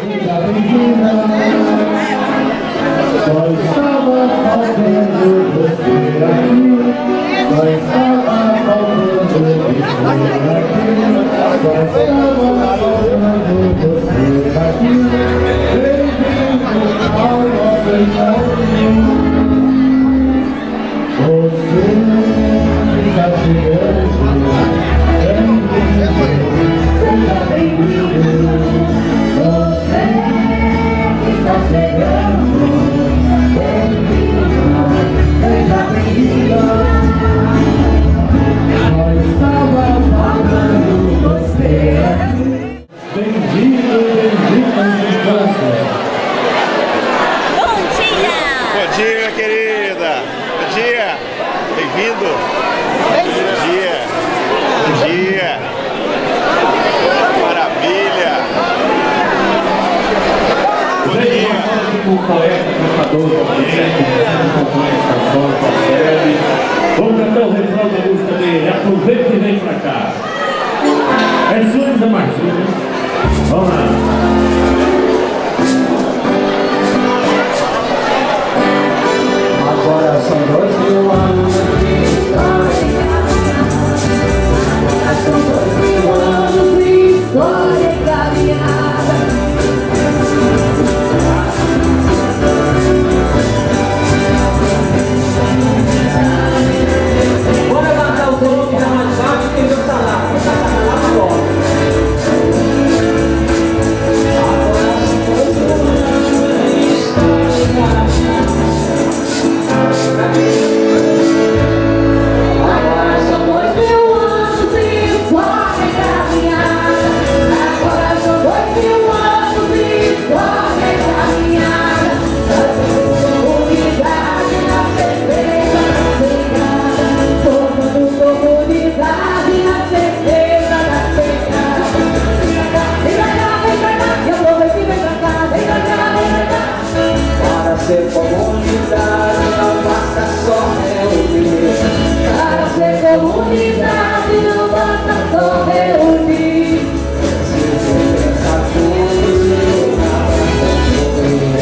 seja bem-vinda. Só estava faltando você aqui. Só estava faltando você aqui. Só estava faltando você aqui. Bem-vindo ao nosso encontro. Você está chegando. Seja bem-vindo. Você está chegando. Bem-vindo. Seja bem-vindo. Só estava faltando você aqui. Bem-vindo, bem-vindo ao encontro. Bom dia! Bom dia, querida! Bom dia! Bem-vindo! Bom dia! Bom dia! Maravilha! Bom dia! O poeta, cantador do ambiente, acompanha a estação, Paulo. Vamos cantar o refrão da música dele. Aproveita e vem pra cá. É sua, Zé Martins. Vamos lá. Agora são 2000 anos de história. Agora são 2000 anos de história caminhada. Vou levantar o colo que dá mais baixo que meu salário. Vou sacar lá na bola. Agora são 2000 anos de história caminhada. Agora são 2000 anos de história caminhada. Agora são 2000 anos de história caminhada. Comunidade na certeza da pegada. Formando comunidade na certeza da pegada. Vem pra cá, vem pra cá, vem pra cá. E aproveita e vem pra cá, vem pra cá, vem pra cá. Para ser comunidade não basta só reunir. Para ser comunidade não basta só reunir. Preciso pensar juntos e lutar pra construir.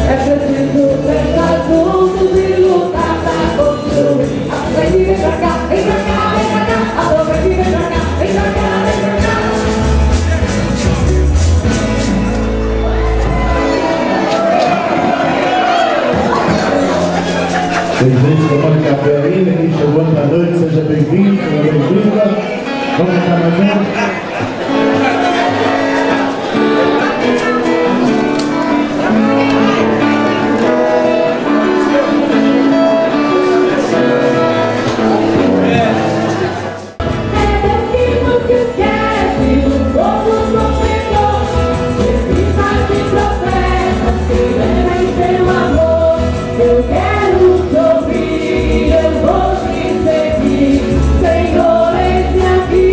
É preciso pensar juntos e lutar pra construir. Aproveita e vem pra cá, vem pra cá, vem pra cá. Aproveita e vem pra cá, vem pra cá, vem pra cá. Tem gente tomando café ainda, quem chegou essa noite, seja bem-vindo, seja bem-vinda. Vamos cantar mais um? Eu quero te ouvir, eu vou te seguir, Senhor, esse aqui.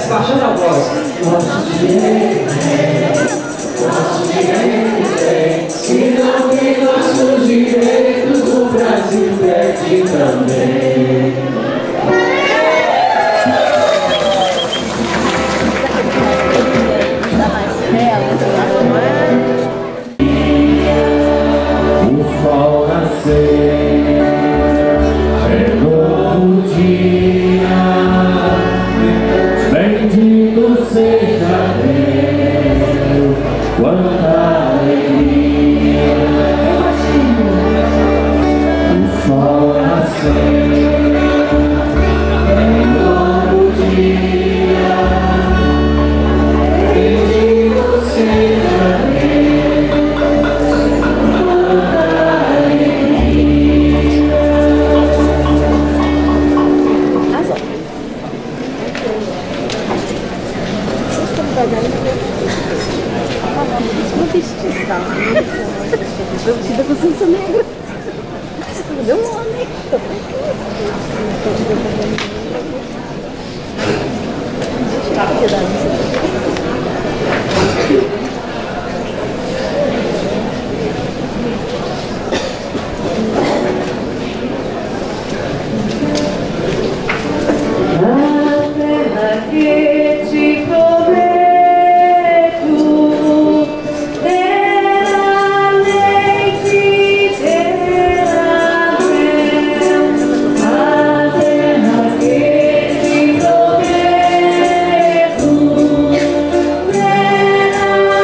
Baixando a voz. Nosso direito é, se não tem nossos direitos, o Brasil perde também. O sol nascer, é novo dia. Bendito seja Deus, quanta alegria. O sol nasceu, é novo dia. Bendito seja Deus, quanta alegria. Vestida com cinza negra. Deu um homem. A terra que te prometo terá leite, terá mel. A terra que te prometo terá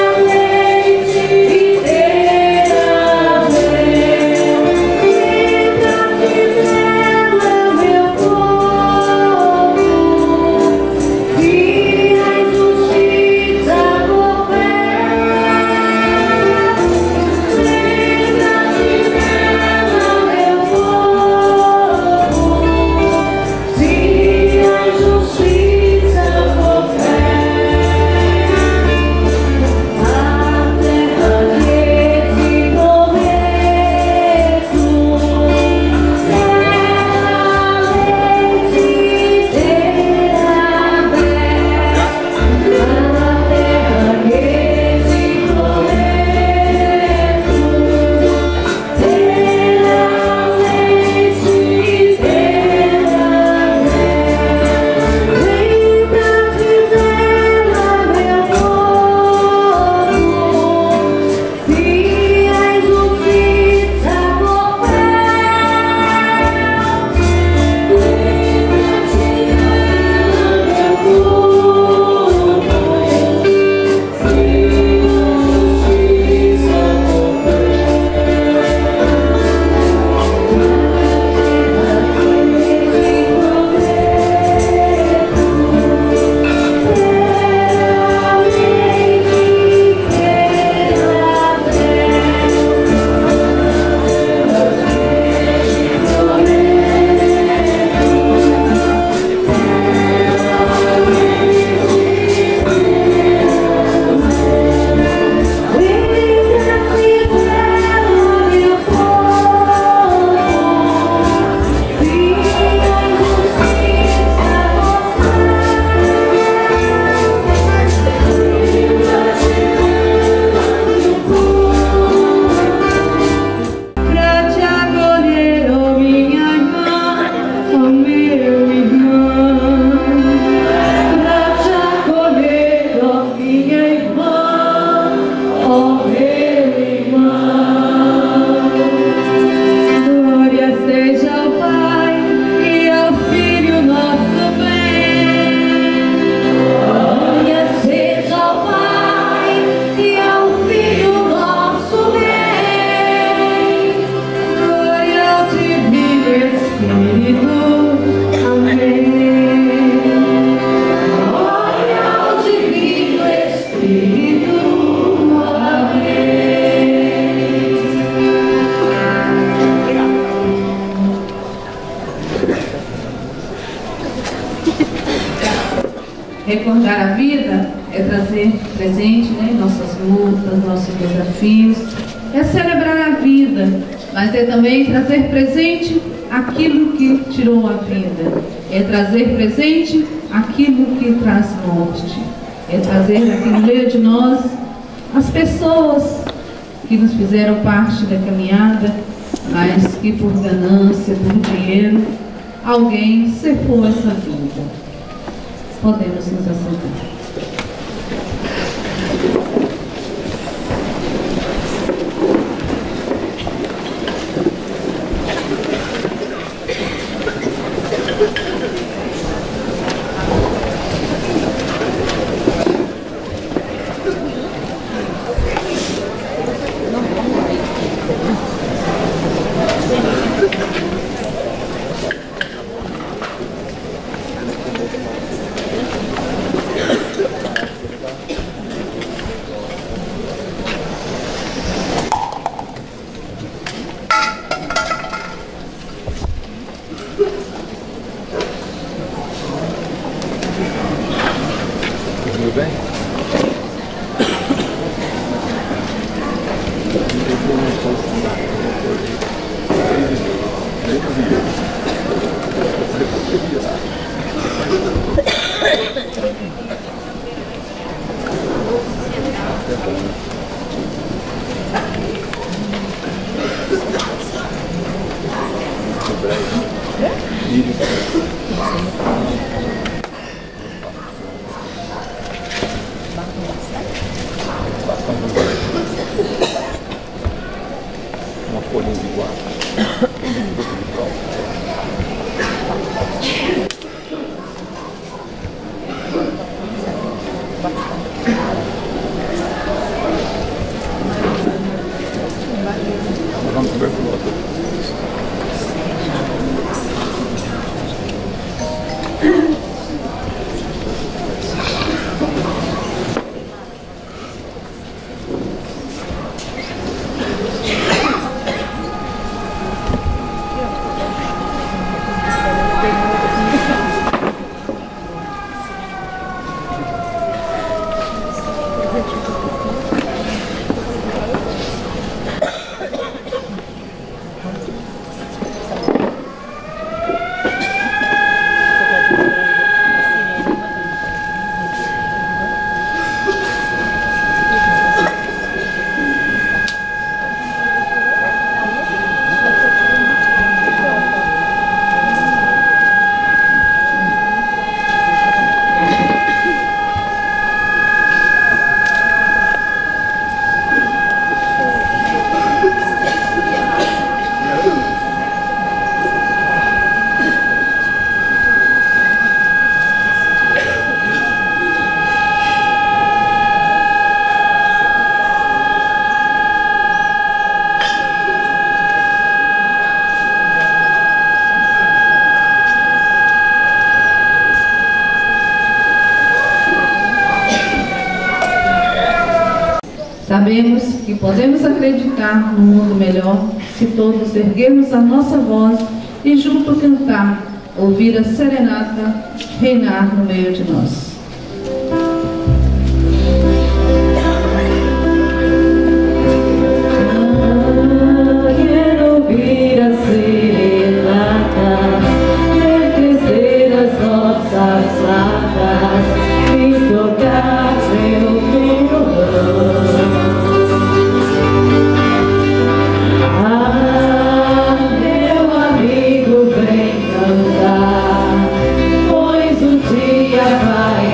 ter presente, né, nossas lutas, nossos desafios. É celebrar a vida, mas é também trazer presente aquilo que tirou a vida. É trazer presente aquilo que traz morte. É trazer aqui no meio de nós as pessoas que nos fizeram parte da caminhada, mas que por ganância, por dinheiro, alguém cefou essa vida. Podemos nos assentar. Tudo bem? Uma folhinha de guarda. Vamos tuberculosa. Sabemos que podemos acreditar num mundo melhor se todos erguermos a nossa voz e junto cantar, ouvir a serenata reinar no meio de nós. Quero ouvir a serenata, enriquecer as nossas latas e tocar meu violão. Vai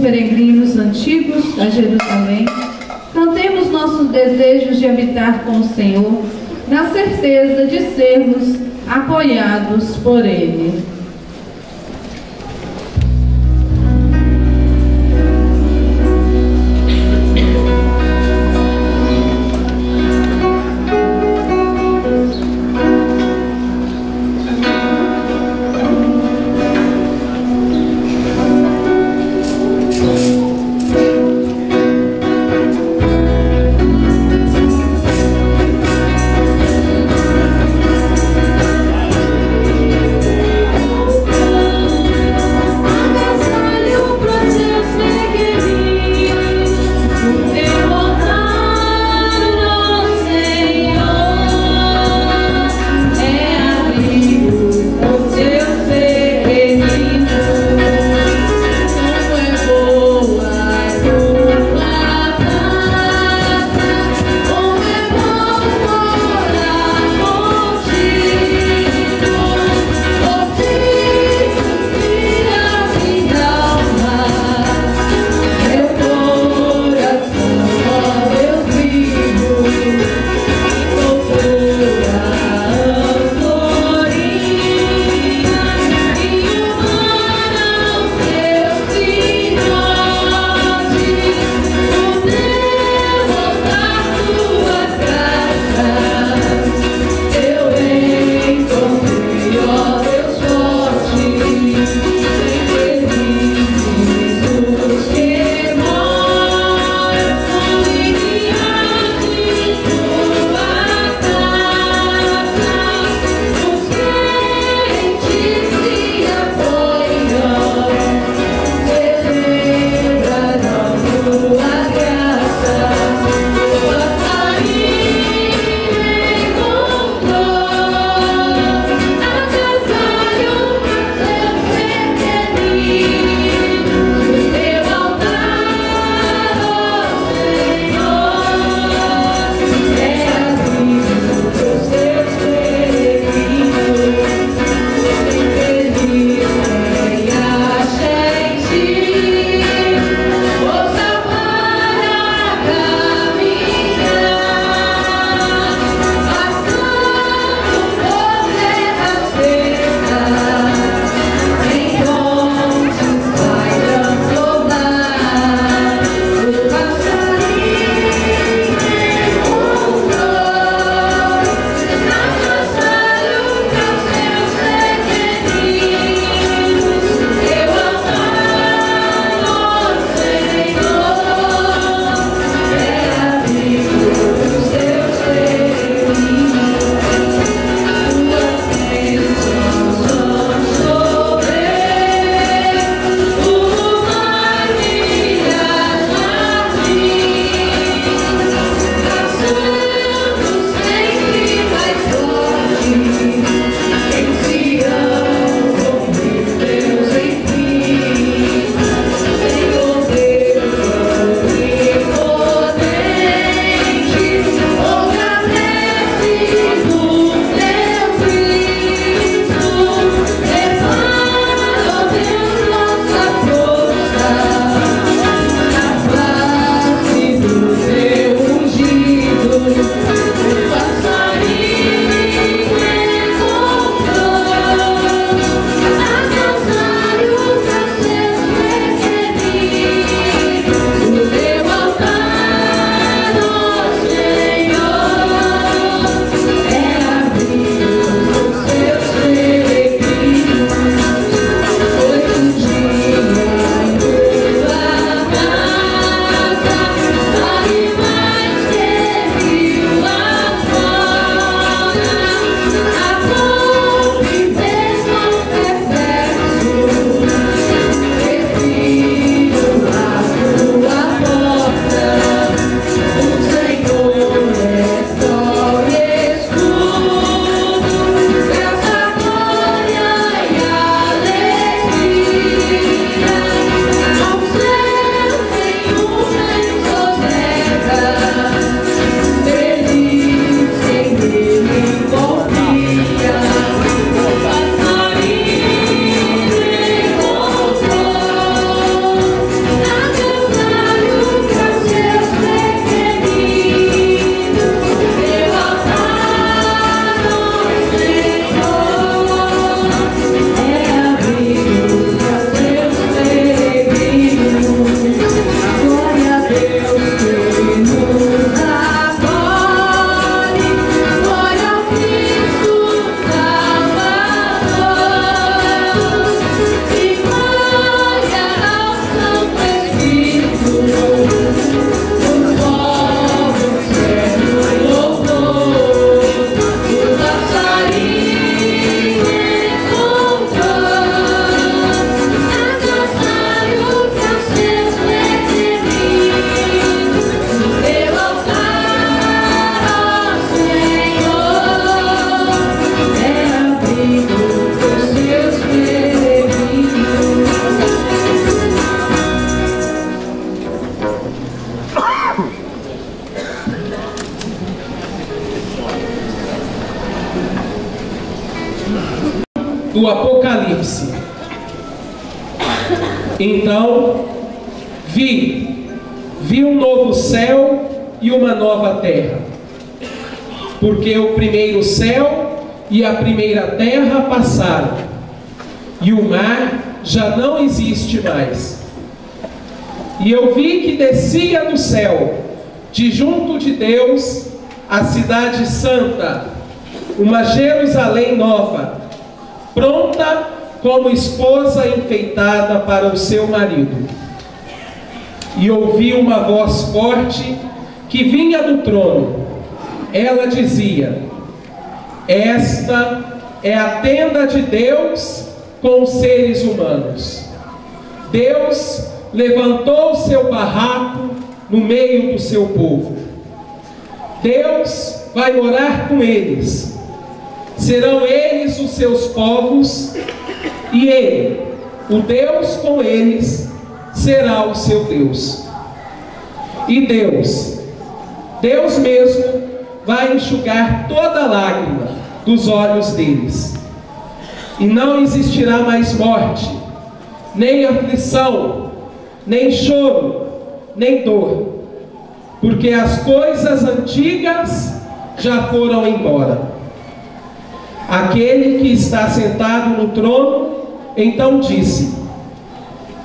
Peregrinos antigos a Jerusalém, cantemos nossos desejos de habitar com o Senhor, na certeza de sermos apoiados por Ele. do Apocalipse. Então vi um novo céu e uma nova terra, porque o primeiro céu e a primeira terra passaram, e o mar já não existe mais. E eu vi que descia do céu, de junto de Deus, a cidade santa, uma Jerusalém nova, pronta como esposa enfeitada para o seu marido. E ouvi uma voz forte que vinha do trono. Ela dizia: esta é a tenda de Deus com os seres humanos. Deus levantou o seu barraco no meio do seu povo. Deus vai morar com eles. Serão eles os seus povos, e Ele, o Deus com eles, será o seu Deus. E Deus mesmo, vai enxugar toda lágrima dos olhos deles. E não existirá mais morte, nem aflição, nem choro, nem dor, porque as coisas antigas já foram embora. Aquele que está sentado no trono então disse: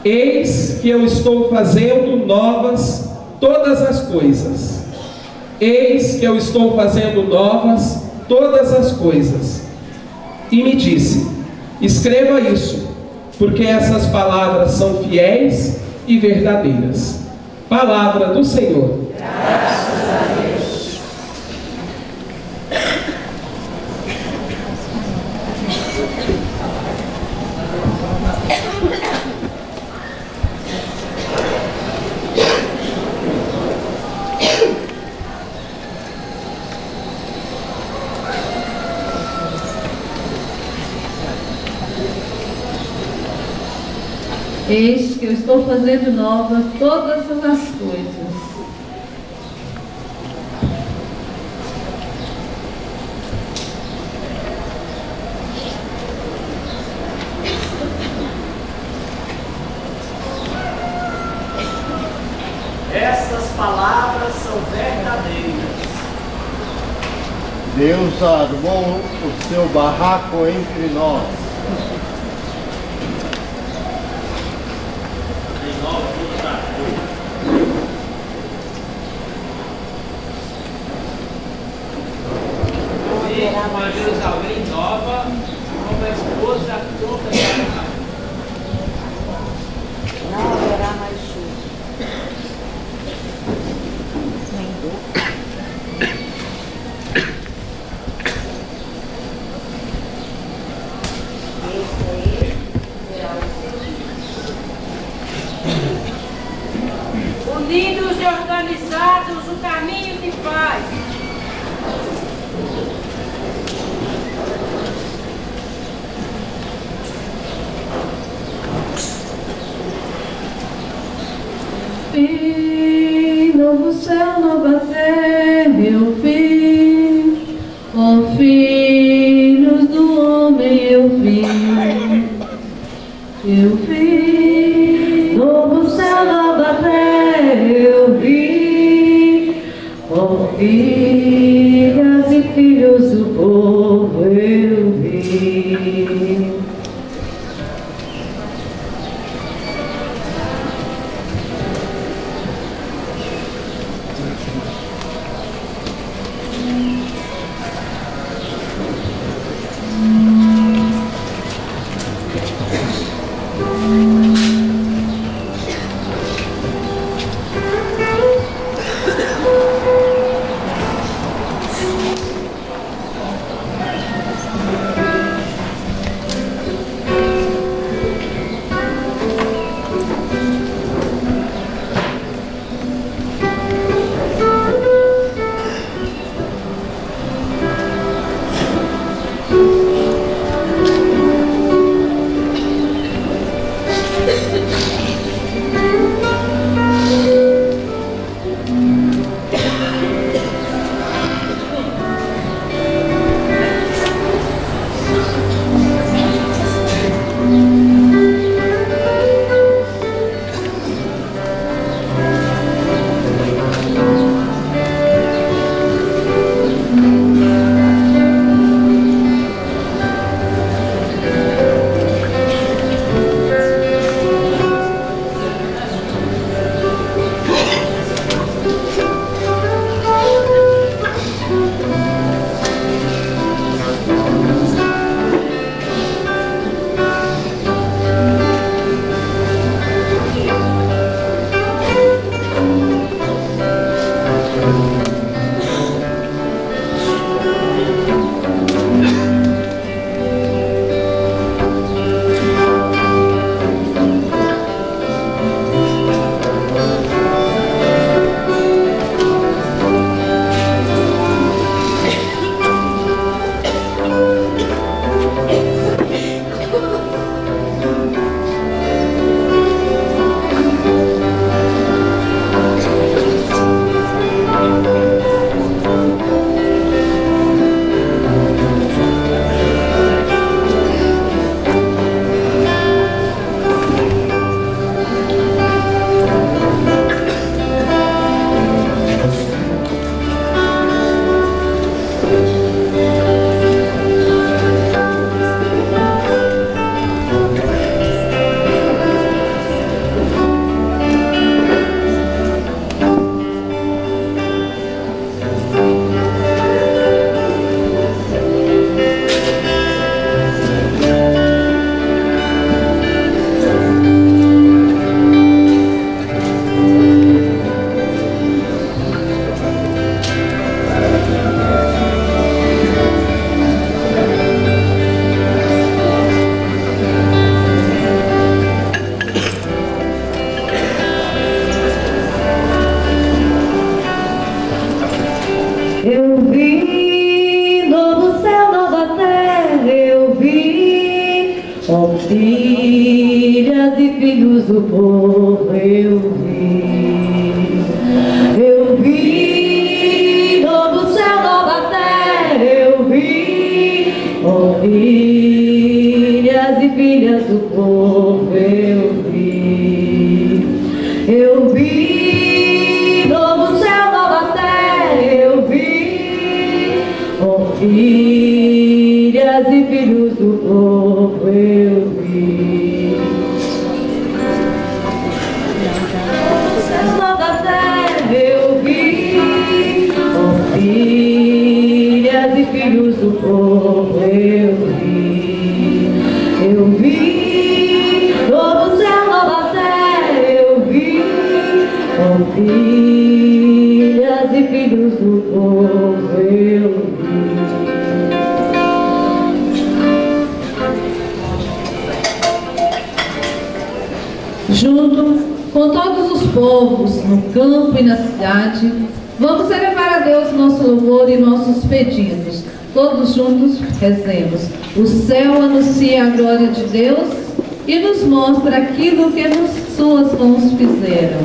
eis que eu estou fazendo novas todas as coisas. Eis que eu estou fazendo novas todas as coisas. E me disse: escreva isso, porque essas palavras são fiéis e verdadeiras. Palavra do Senhor. Graças a Deus. Eis que eu estou fazendo nova todas as coisas. Essas palavras são verdadeiras. Deus armou o seu barraco entre nós. Uma Jerusalém nova, como a esposa pronta para o marido. Não haverá mais chuva, nem dor. Esse aí será o seu. Unidos e organizados, o caminho de paz. Vi novo céu, nova terra, eu vi, ó filhos do homem, eu vi, Novo céu, nova terra, eu vi, ó filhas e filhos do povo, eu vi. filhas e filhos do povo eu vi novo céu, nova terra eu vi, oh filhas e filhas do povo eu vi novo céu, nova terra eu vi, oh filhas e filhos do povo eu vi. Nova terra eu vi, oh filhas e filhos do povo eu vi novo céu, nova terra eu vi, oh filhas e filhos do povo eu vi. Junto com todos os povos, no campo e na cidade, vamos elevar a Deus nosso louvor e nossos pedidos. Todos juntos rezemos. O céu anuncia a glória de Deus e nos mostra aquilo que suas mãos fizeram.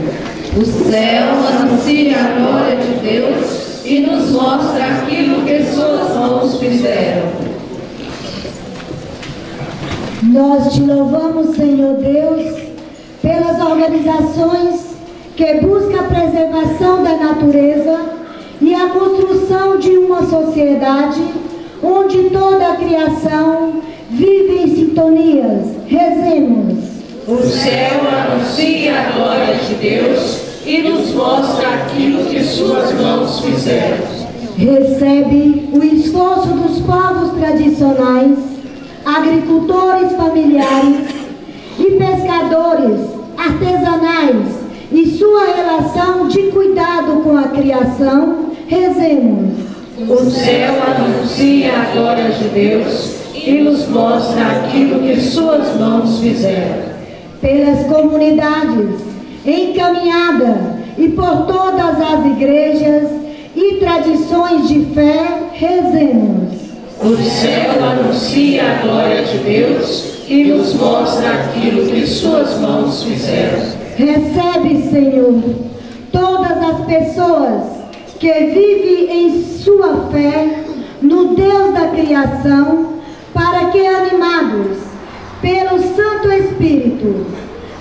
O céu anuncia a glória de Deus e nos mostra aquilo que suas mãos fizeram. Nós te louvamos, Senhor Deus, pelas organizações que buscam a preservação da natureza e a construção de uma sociedade onde toda a criação vive em sintonias. Rezemos. O céu anuncia a glória de Deus e nos mostra aquilo que suas mãos fizeram. Recebe o esforço dos povos tradicionais, agricultores familiares e pescadores artesanais e sua relação de cuidado com a criação. Rezemos. O céu anuncia a glória de Deus e nos mostra aquilo que suas mãos fizeram. Pelas comunidades em caminhada e por todas as igrejas e tradições de fé, rezemos. O céu anuncia a glória de Deus e nos mostra aquilo que suas mãos fizeram. Recebe, Senhor, todas as pessoas que vivem em sua fé no Deus da criação, para que, animados pelo Santo Espírito,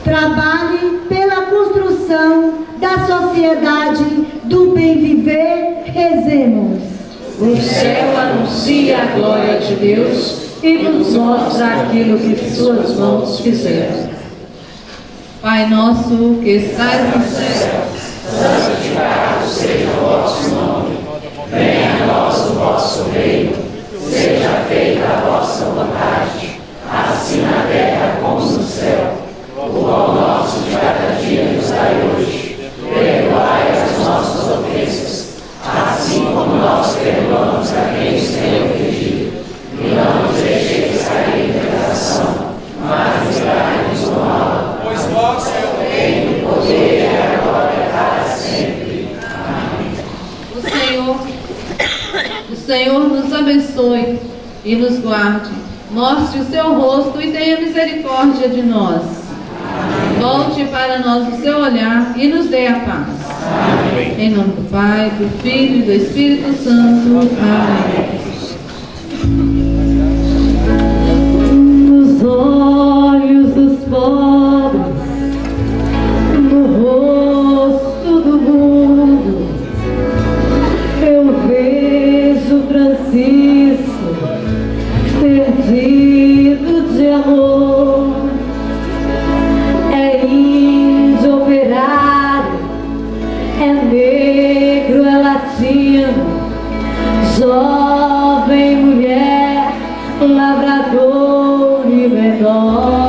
trabalhem pela construção da sociedade do bem viver. Rezemos. O céu anuncia a glória de Deus e nos mostra aquilo que suas mãos fizeram. Pai nosso que estás no céu, santificado seja o vosso nome. Venha a nós o vosso reino. Seja feita a vossa vontade, assim na terra como no céu. O pão nosso de cada dia nos dai hoje. Perdoai as nossas ofensas, assim como nós perdoamos a quem nos tem ofendido. E não nos deixeis cair em tentação, mas livrai-nos do mal. Pois vosso é o reino, o poder e a glória para sempre. Amém. O Senhor nos abençoe e nos guarde. Mostre o seu rosto e tenha misericórdia de nós. Amém. Volte para nós o seu olhar e nos dê a paz. Amém. Em nome do Pai, do Filho e do Espírito Santo. Amém. Nos olhos dos pobres, no rosto do mundo, eu vejo Francisco perdido de amor. É índio operário, é negro, é latino, jovem, mulher, lavrador e menor.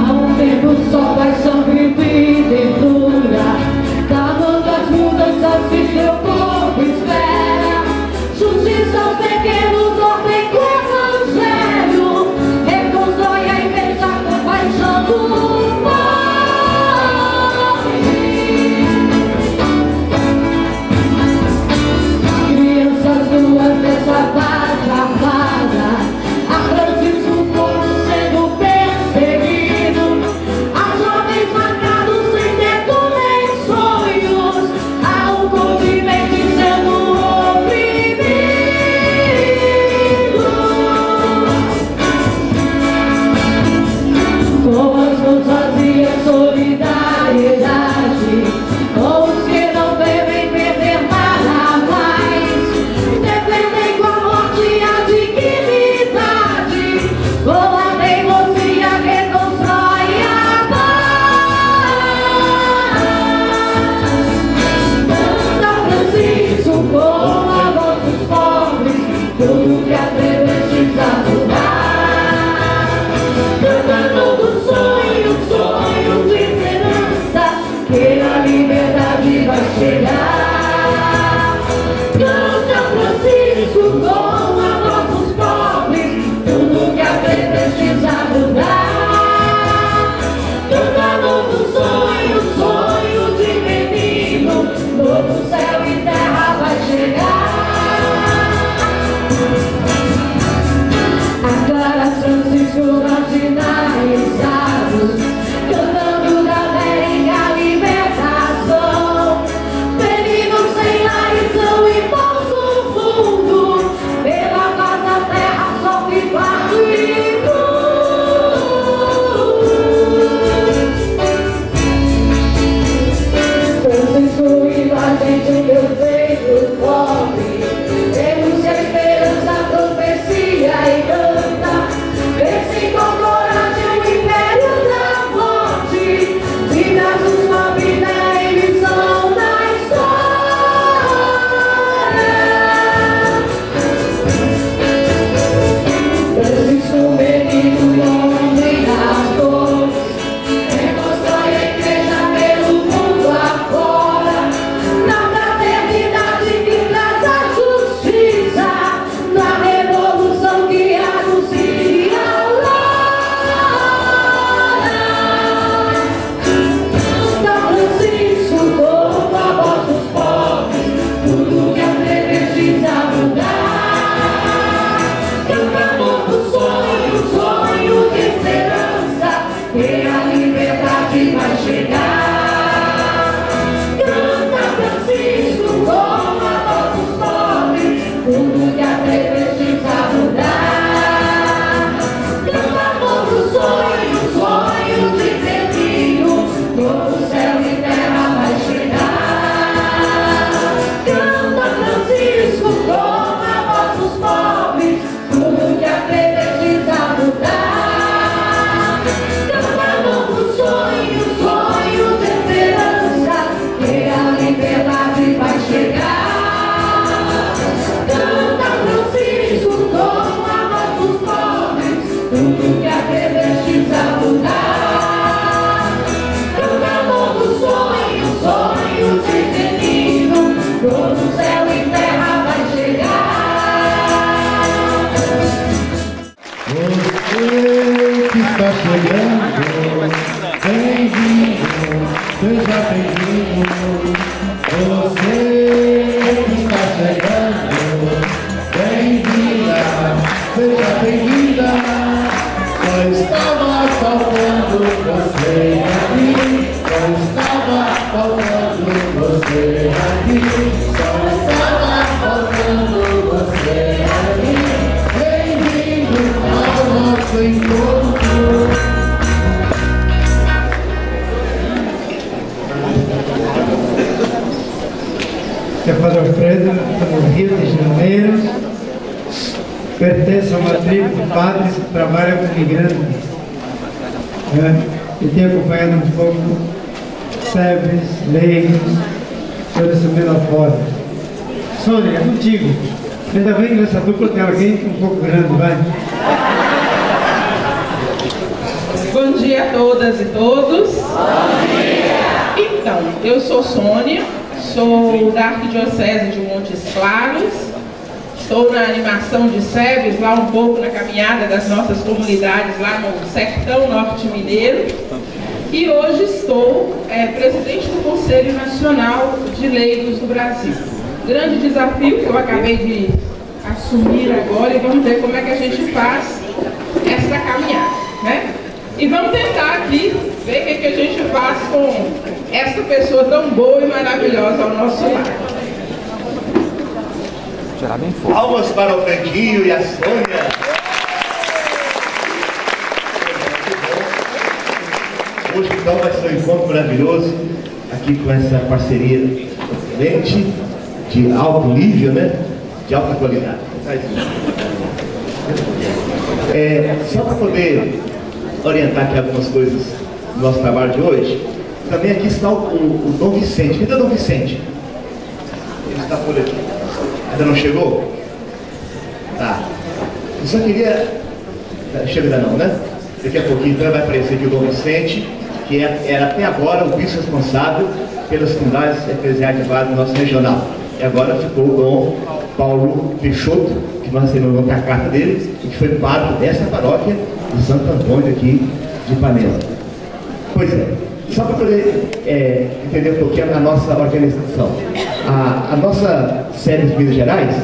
Ao tempo só paixão, vida e ternura, da solidariedade com os que não devem perder nada mais. Defendem com a morte a dignidade, com a teimosia que constrói a paz. Canta Francisco com a voz dos pobres, tudo que atrevestes a mudar. Cantando dos sonhos, sonhos de esperança, que a liberdade vai chegar. Canta Francisco com a voz dos pobres, tudo que aprendestes a mudar. Cantando dos sonhos, sonhos de menino, novo céu e terra vai chegar. Agora Francisco marginalizados, cantando da América libertação. Meninos sem lar e são irmãos do mundo, pela paz da terra, sol e parto e luz. Francisco indo a gente, meu peito pobre, denuncia a esperança, a profecia e canta. Vence com coragem o império da morte, de braços uma vida em missão da história. Francisco, menino, homem das dores, reconstrói a igreja pelo mundo afora, na fraternidade que traz a justiça, na revolução que anuncia a aurora. São Francisco com a voz dos pobres, tudo que atrevestes a mudar. Cantando dos sonhos, sonhos de esperança, que a liberdade vai chegar. Canta Francisco com a voz dos pobres, tudo que atrevestes a mudar. Cantando dos sonhos, sonhos de menino, novo céu e terra vai chegar. Canta Francisco com a voz dos pobres, tudo que atrevestes a mudar. Cantando dos sonhos, sonhos de esperança, que a liberdade vai chegar. Canta Francisco com a voz dos pobres, tudo que atrevestes a mudar. Cantando dos sonhos, sonhos de menino, todo céu e terra vai chegar. Você que está chegando, bem-vindo, seja bem-vindo. Você que está chegando, bem-vinda, seja bem-vinda. Só estava faltando você aqui, só estava faltando você aqui, só estava faltando você aqui. Bem-vindo ao nosso encontro. Que é Padre Alfredo, do Rio de Janeiro, pertence a uma tribo de padres que trabalha com imigrantes, e tem acompanhado um pouco sebes, leigos, sobre esse meio fora. Sônia, é contigo. Ainda bem que nessa dupla tem alguém um pouco grande, vai. Bom dia a todas e todos. Bom dia! Então, eu sou Sônia, sou da Arquidiocese de Montes Claros, estou na animação de sebes, lá um pouco na caminhada das nossas comunidades lá no sertão norte mineiro, e hoje estou presidente do Conselho Nacional de Leigos do Brasil. Grande desafio que eu acabei de assumir agora, e vamos ver como é que a gente faz essa caminhada, né? E vamos tentar aqui ver o que a gente faz com essa pessoa tão boa e maravilhosa ao nosso lado. Palmas para o Franquinho e a Sônia. Hoje, então, vai ser um encontro maravilhoso, aqui com essa parceria excelente, de alto nível, né? De alta qualidade. Só para poder orientar aqui algumas coisas do nosso trabalho de hoje, também aqui está o Dom Vicente. Cadê o Dom Vicente? Ele está por aqui. Ainda não chegou? Tá. Eu só queria... Chega ainda não, né? Daqui a pouquinho então vai aparecer aqui o Dom Vicente, que era até agora o vice-responsável pelas comunidades eclesiais de base do nosso regional. E agora ficou o Dom Paulo Peixoto, que nós recebemos a carta dele, e que foi parte dessa paróquia de Santo Antônio aqui de Ipanema. Pois é, só para poder entender um pouquinho a nossa organização. A nossa série de Minas Gerais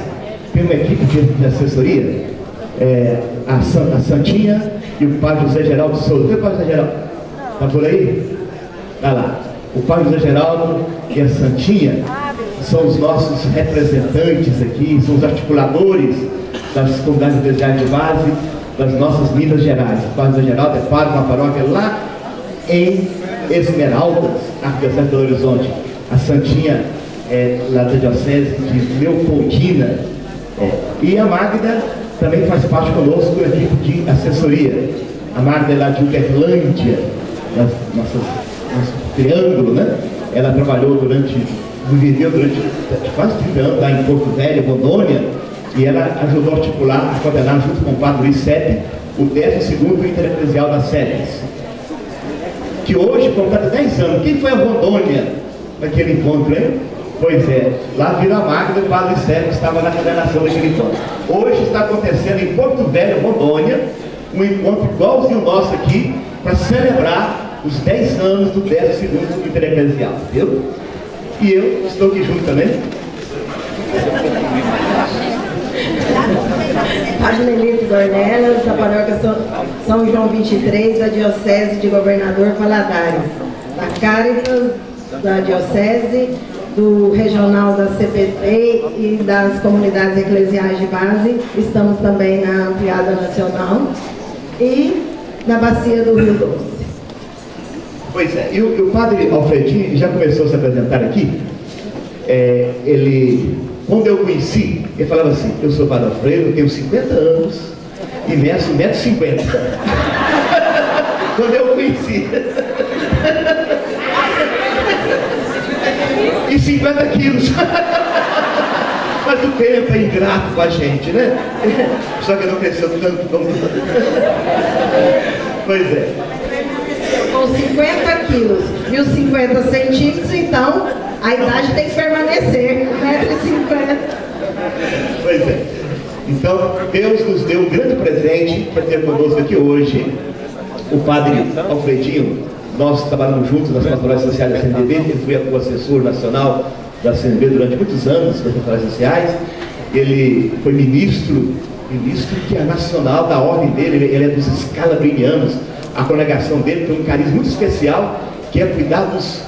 tem uma equipe de assessoria, a Santinha e o Padre José Geraldo Souza. Cadê o Padre José Geraldo? Está por aí? Está lá. O Padre José Geraldo e a Santinha são os nossos representantes aqui, são os articuladores das comunidades eclesiais de base das nossas Minas Gerais. O Padre José Geraldo é padre de uma paróquia lá em Esmeraldas, Arquidiocese de Belo Horizonte. A Santinha é lá da Diocese de Leopoldina. E a Magda também faz parte conosco da equipe de assessoria. A Magda é lá de Uberlândia, nosso triângulo, né? Ela viveu durante quase 30 anos lá em Porto Velho, Rondônia, e ela ajudou a articular, a coordenar junto com o Padre Luiz Sepe, o 12º Intereclesial das Séries, que hoje completa 10 anos. Quem foi a Rondônia naquele encontro, hein? Pois é, lá virou a Magda, o Padre Luiz Sepe estava na coordenação daquele encontro. Hoje está acontecendo em Porto Velho, Rondônia, um encontro igualzinho o nosso aqui, para celebrar os 10 anos do 12º Intereclesial, viu? E eu estou aqui junto também. Padre Nelito Dornelas, da paróquia São João 23, da Diocese de Governador Valadares, da Cáritas da Diocese, do Regional da CPT e das comunidades eclesiais de base. Estamos também na Ampliada Nacional e na Bacia do Rio Doce. Pois é, e o Padre Alfredinho já começou a se apresentar aqui. Quando eu conheci, ele falava assim: eu sou Padre Alfredo, eu tenho 50 anos e meço 1,50 m. Quando eu conheci. E 50 quilos. Mas o tempo é ingrato com a gente, né? Só que não cresceu tanto como... Pois é. Com 50 quilos e os 50 centímetros, então a idade tem que permanecer, 1,50 m. Pois é. Então, Deus nos deu um grande presente para ter conosco aqui hoje o Padre Alfredinho. Nós trabalhamos juntos nas pastorais sociais da CNBB, ele foi o assessor nacional da CNBB durante muitos anos das pastorais sociais. Ele foi ministro que é nacional da ordem dele, ele é dos escalabrinianos. A congregação dele tem um carisma muito especial, que é cuidar dos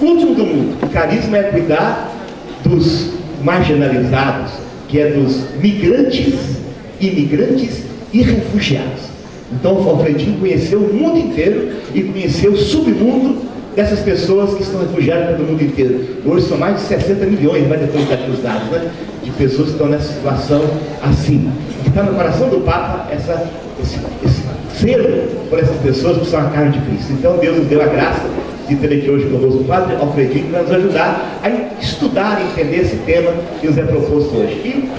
últimos do mundo. O carisma é cuidar dos marginalizados, que é dos migrantes, imigrantes e refugiados. Então o Alfredinho conheceu o mundo inteiro e conheceu o submundo dessas pessoas que estão refugiadas pelo mundo inteiro. Hoje são mais de 60 milhões, vai depois daqui os dados, né? De pessoas que estão nessa situação assim. E está no coração do Papa esse selo por essas pessoas que são a carne de Cristo. Então Deus nos deu a graça de ter aqui hoje conosco o Padre Alfredinho para nos ajudar a estudar e entender esse tema que nos é proposto hoje. E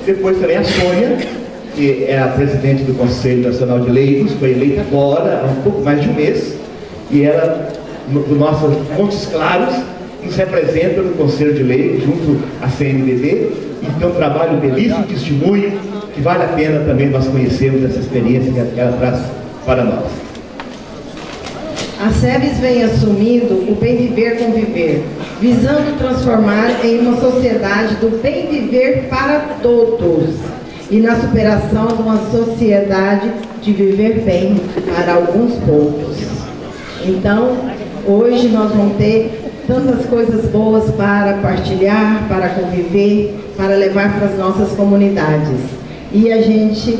depois também a Sônia, que é a presidente do Conselho Nacional de Leigos, foi eleita agora, há um pouco mais de um mês, e ela, do nosso Montes Claros, nos representa no Conselho de Leigos, junto à CNBB, e tem um trabalho belíssimo, testemunho, que vale a pena também nós conhecermos essa experiência que ela traz para nós. A SEBS vem assumindo o bem viver conviver, visando transformar em uma sociedade do bem viver para todos, e na superação de uma sociedade de viver bem para alguns poucos. Então, hoje nós vamos ter tantas coisas boas para partilhar, para conviver, para levar para as nossas comunidades. E a gente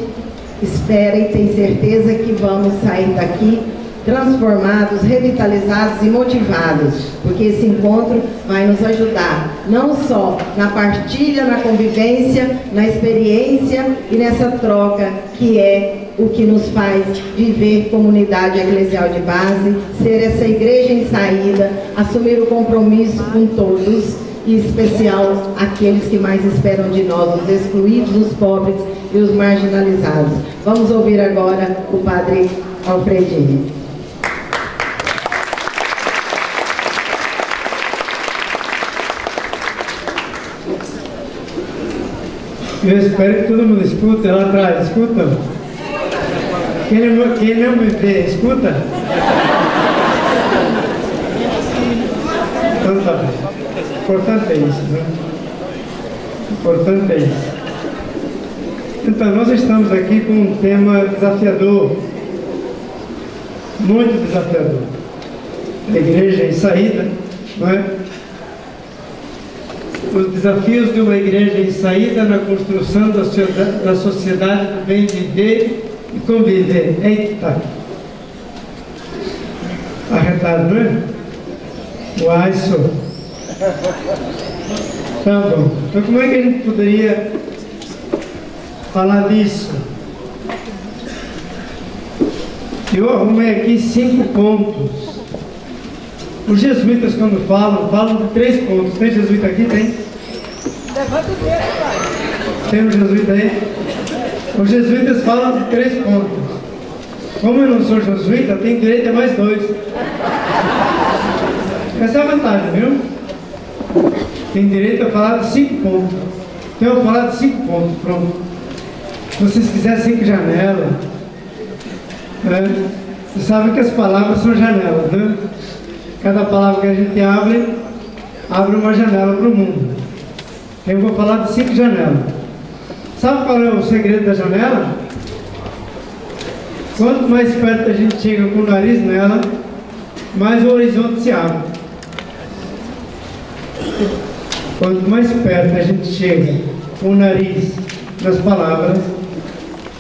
espera e tem certeza que vamos sair daqui transformados, revitalizados e motivados, porque esse encontro vai nos ajudar, não só na partilha, na convivência, na experiência e nessa troca que é o que nos faz viver comunidade eclesial de base, ser essa igreja em saída, assumir o compromisso com todos, e em especial aqueles que mais esperam de nós, os excluídos, os pobres e os marginalizados. Vamos ouvir agora o Padre Alfredinho. Eu espero que todo mundo escute lá atrás. Escuta? Quem não me vê, escuta? Então tá bem. Importante é isso, né? Importante é isso. Então, nós estamos aqui com um tema desafiador. Muito desafiador. A igreja em saída, não é? Os desafios de uma igreja em saída na construção da sociedade do bem viver e conviver. Eita! Arretado, não é? Uai, só. Tá bom. Então, como é que a gente poderia falar disso? Eu arrumei aqui 5 pontos. Os jesuítas, quando falam de 3 pontos. Tem jesuíta aqui? Tem? Levanta o dedo, pai. Tem um jesuíta aí? Os jesuítas falam de 3 pontos. Como eu não sou jesuíta, tenho direito a mais 2. Essa é a vantagem, viu? Tem direito a falar de 5 pontos. Então eu vou falar de 5 pontos, pronto. Se vocês quiserem 5 janelas, né? Vocês sabem que as palavras são janelas, né? Cada palavra que a gente abre uma janela para o mundo. Eu vou falar de 5 janelas. Sabe qual é o segredo da janela? Quanto mais perto a gente chega com o nariz nela, mais o horizonte se abre. Quanto mais perto a gente chega com o nariz nas palavras,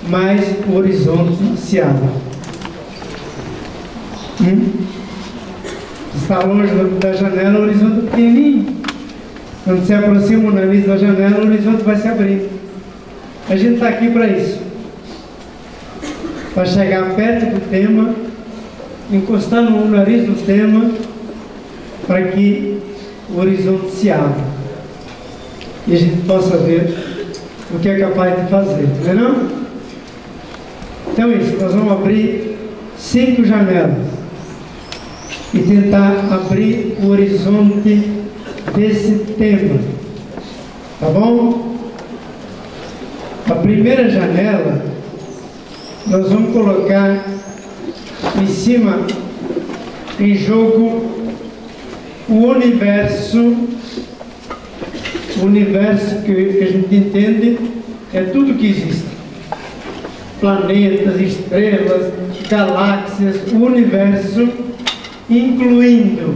mais o horizonte se abre. Está longe da janela, o horizonte é pequenininho. Quando se aproxima o nariz da janela, o horizonte vai se abrir. A gente está aqui para isso. Para chegar perto do tema, encostar no nariz do tema, para que o horizonte se abra. E a gente possa ver o que é capaz de fazer, não é não? Então é isso, nós vamos abrir 5 janelas e tentar abrir o horizonte desse tema, tá bom? A primeira janela nós vamos colocar em cima, em jogo, o universo que a gente entende é tudo que existe. Planetas, estrelas, galáxias, o universo, incluindo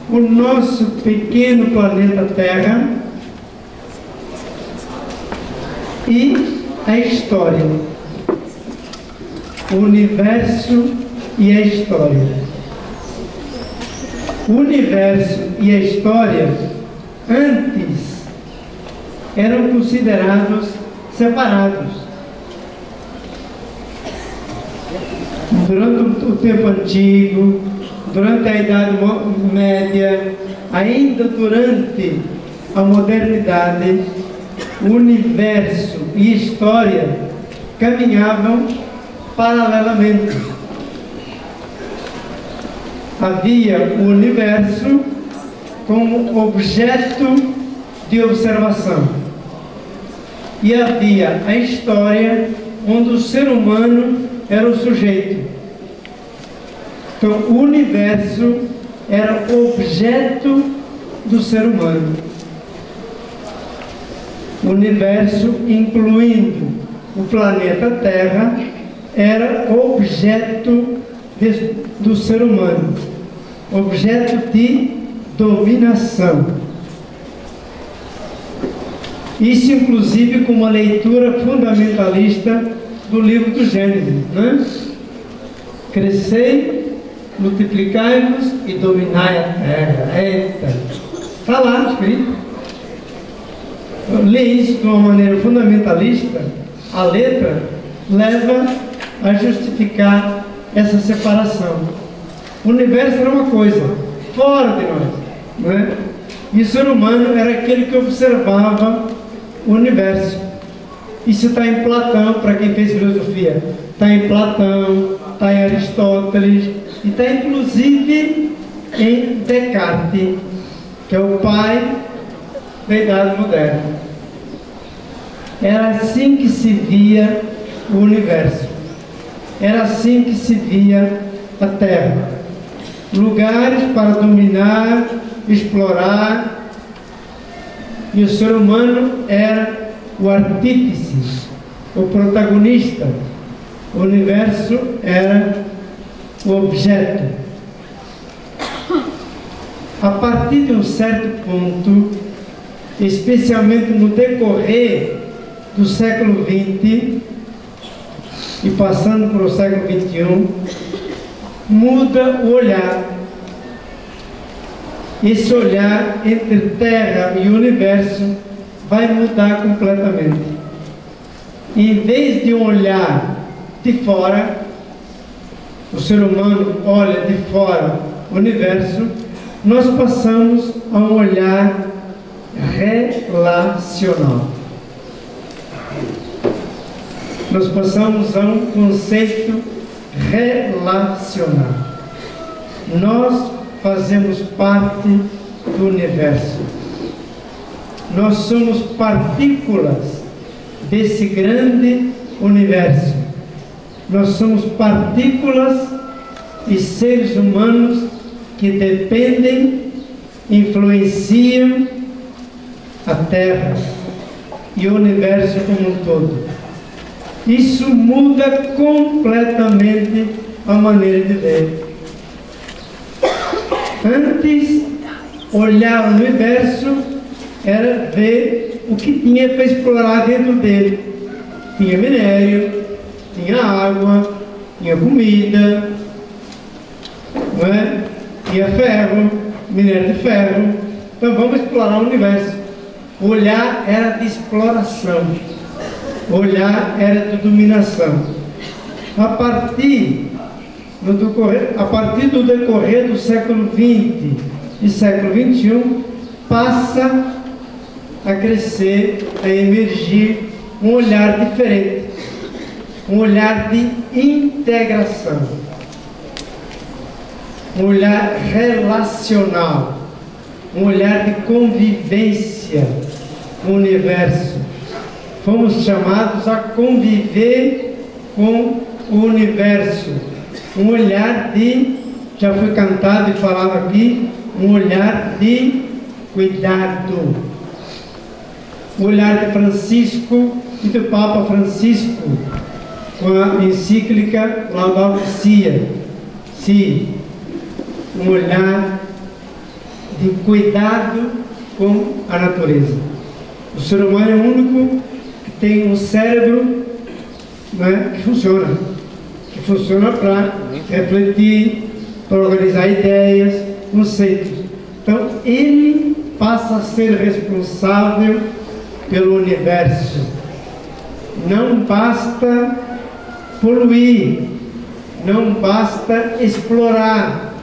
o nosso pequeno planeta Terra e a história. O universo e a história. O universo e a história antes eram considerados separados. Durante o tempo antigo, durante a Idade Média, ainda durante a modernidade, o universo e história caminhavam paralelamente. Havia o universo como objeto de observação e havia a história onde o ser humano era o sujeito. Então o universo era objeto do ser humano. O universo, incluindo o planeta Terra, era objeto do ser humano, objeto de dominação. Isso inclusive com uma leitura fundamentalista do livro do Gênesis, né? Crescei multiplicai-vos e dominai a terra. Eita! Está lá escrito. Ler isso de uma maneira fundamentalista, a letra leva a justificar essa separação. O universo era uma coisa, fora de nós, não é? E o ser humano era aquele que observava o universo. Isso está em Platão, para quem fez filosofia. Está em Platão, está em Aristóteles, e está inclusive em Descartes, que é o pai da Idade Moderna. Era assim que se via o universo. Era assim que se via a Terra. Lugares para dominar, explorar, e o ser humano era o artífice, o protagonista. O universo era o objeto. A partir de um certo ponto, especialmente no decorrer do século XX e passando para o século XXI, muda o olhar. Esse olhar entre Terra e universo vai mudar completamente. Em vez de um olhar de fora, o ser humano olha de fora o universo, nós passamos a um olhar relacional. Nós passamos a um conceito relacional. Nós fazemos parte do universo. Nós somos partículas desse grande universo. Nós somos partículas e seres humanos que dependem, influenciam a Terra e o universo como um todo. Isso muda completamente a maneira de ver. Antes, olhar o universo era ver o que tinha para explorar dentro dele. Tinha minério, tinha água, tinha comida, não é? Tinha ferro, minério de ferro. Então vamos explorar o universo. O olhar era de exploração. O olhar era de dominação. A partir do decorrer do século XX e século XXI, passa a crescer, a emergir um olhar diferente, um olhar de integração, um olhar relacional, um olhar de convivência no universo. Fomos chamados a conviver com o universo. Um olhar de, já foi cantado e falado aqui, um olhar de cuidado. O olhar de Francisco e do Papa Francisco, com a encíclica Laudato Si, um olhar de cuidado com a natureza. O ser humano é o único que tem um cérebro, né, que funciona para refletir, para organizar ideias, conceitos. Então, ele passa a ser responsável pelo universo. Não basta poluir, não basta explorar,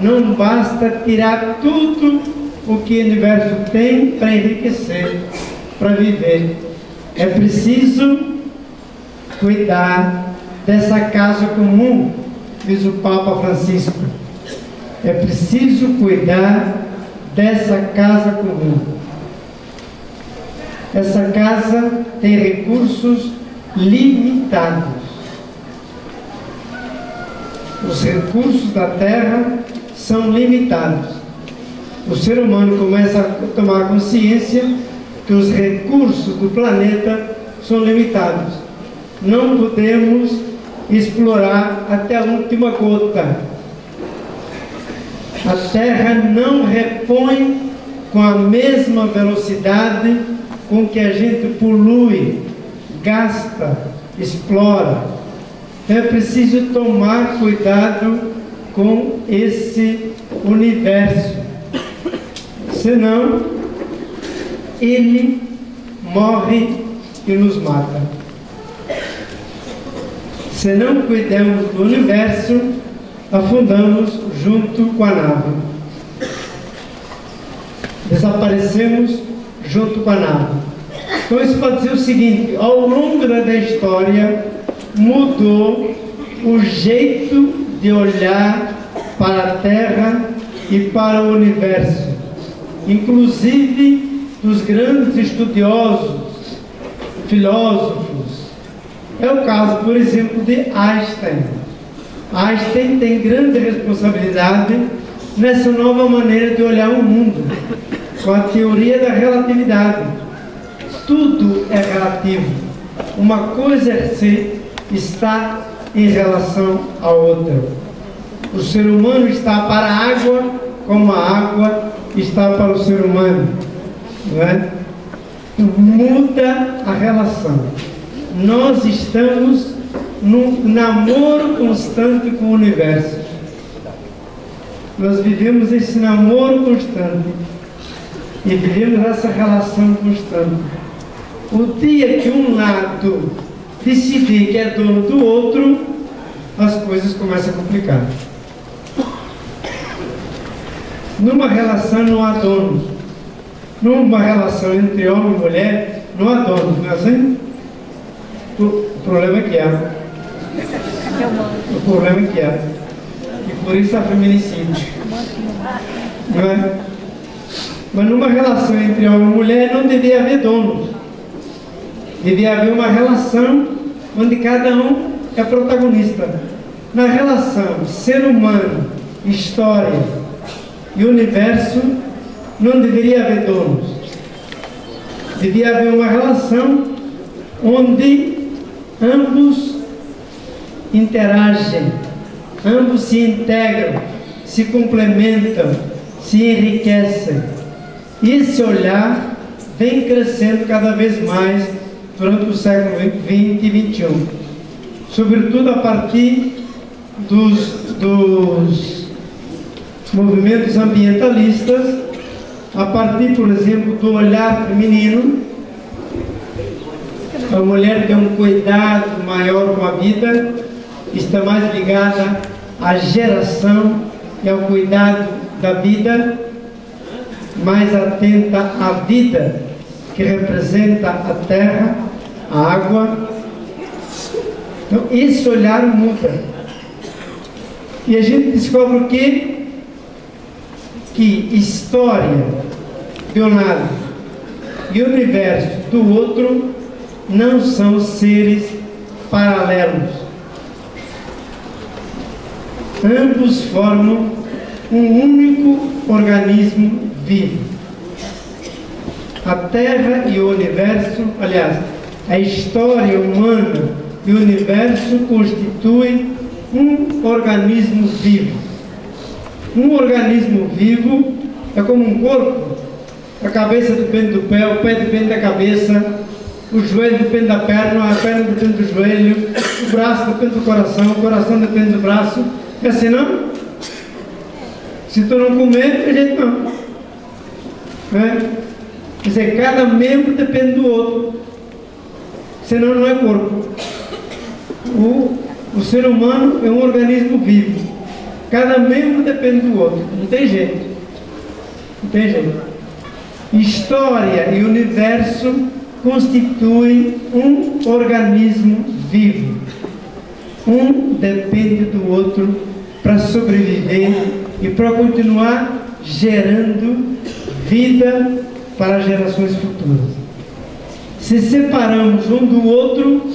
não basta tirar tudo o que o universo tem para enriquecer, para viver. É preciso cuidar dessa casa comum, diz o Papa Francisco. É preciso cuidar dessa casa comum. Essa casa tem recursos limitados. Os recursos da terra são limitados. O ser humano começa a tomar consciência que os recursos do planeta são limitados. Não podemos explorar até a última gota. A terra não repõe com a mesma velocidade com que a gente polui, gasta, explora. Então é preciso tomar cuidado com esse universo. Senão, ele morre e nos mata. Se não cuidamos do universo, afundamos junto com a nave. Desaparecemos junto com a nave. Então isso pode dizer o seguinte: ao longo da história, mudou o jeito de olhar para a Terra e para o universo, inclusive dos grandes estudiosos, filósofos. É o caso, por exemplo, de Einstein. Einstein tem grande responsabilidade nessa nova maneira de olhar o mundo, com a teoria da relatividade. Tudo é relativo. Uma coisa está em relação à outra. O ser humano está para a água como a água está para o ser humano. Não é? Muda a relação. Nós estamos num namoro constante com o universo. Nós vivemos esse namoro constante e vivemos essa relação constante. O dia que um lado decidir que é dono do outro, as coisas começam a complicar. Numa relação não há dono. Numa relação entre homem e mulher não há dono, não é assim? O problema é que há. O problema é que há. E por isso há feminicídio. Não é? Mas numa relação entre homem e mulher não devia haver donos. Devia haver uma relação onde cada um é protagonista. Na relação ser humano, história e universo, não deveria haver donos. Devia haver uma relação onde ambos interagem, ambos se integram, se complementam, se enriquecem. E esse olhar vem crescendo cada vez mais durante o século XX e XXI, sobretudo a partir dos movimentos ambientalistas, a partir, por exemplo, do olhar feminino. A mulher tem um cuidado maior com a vida, está mais ligada à geração e ao cuidado da vida, mais atenta à vida que representa a terra, a água. Então esse olhar muda. E a gente descobre o quê? Que história de um lado e universo do outro não são seres paralelos. Ambos formam um único organismo vivo. A Terra e o universo, aliás, a história humana e o universo constituem um organismo vivo. Um organismo vivo é como um corpo. A cabeça depende do pé, o pé depende da cabeça, o joelho depende da perna, a perna depende do joelho, o braço depende do coração, o coração depende do braço. É assim, não? Se tu não comer, a gente não. Quer dizer, cada membro depende do outro. Senão não é corpo. O ser humano é um organismo vivo. Cada membro depende do outro. Não tem jeito. Não tem jeito. História e universo constituem um organismo vivo. Um depende do outro para sobreviver e para continuar gerando vida para as gerações futuras. Se separamos um do outro,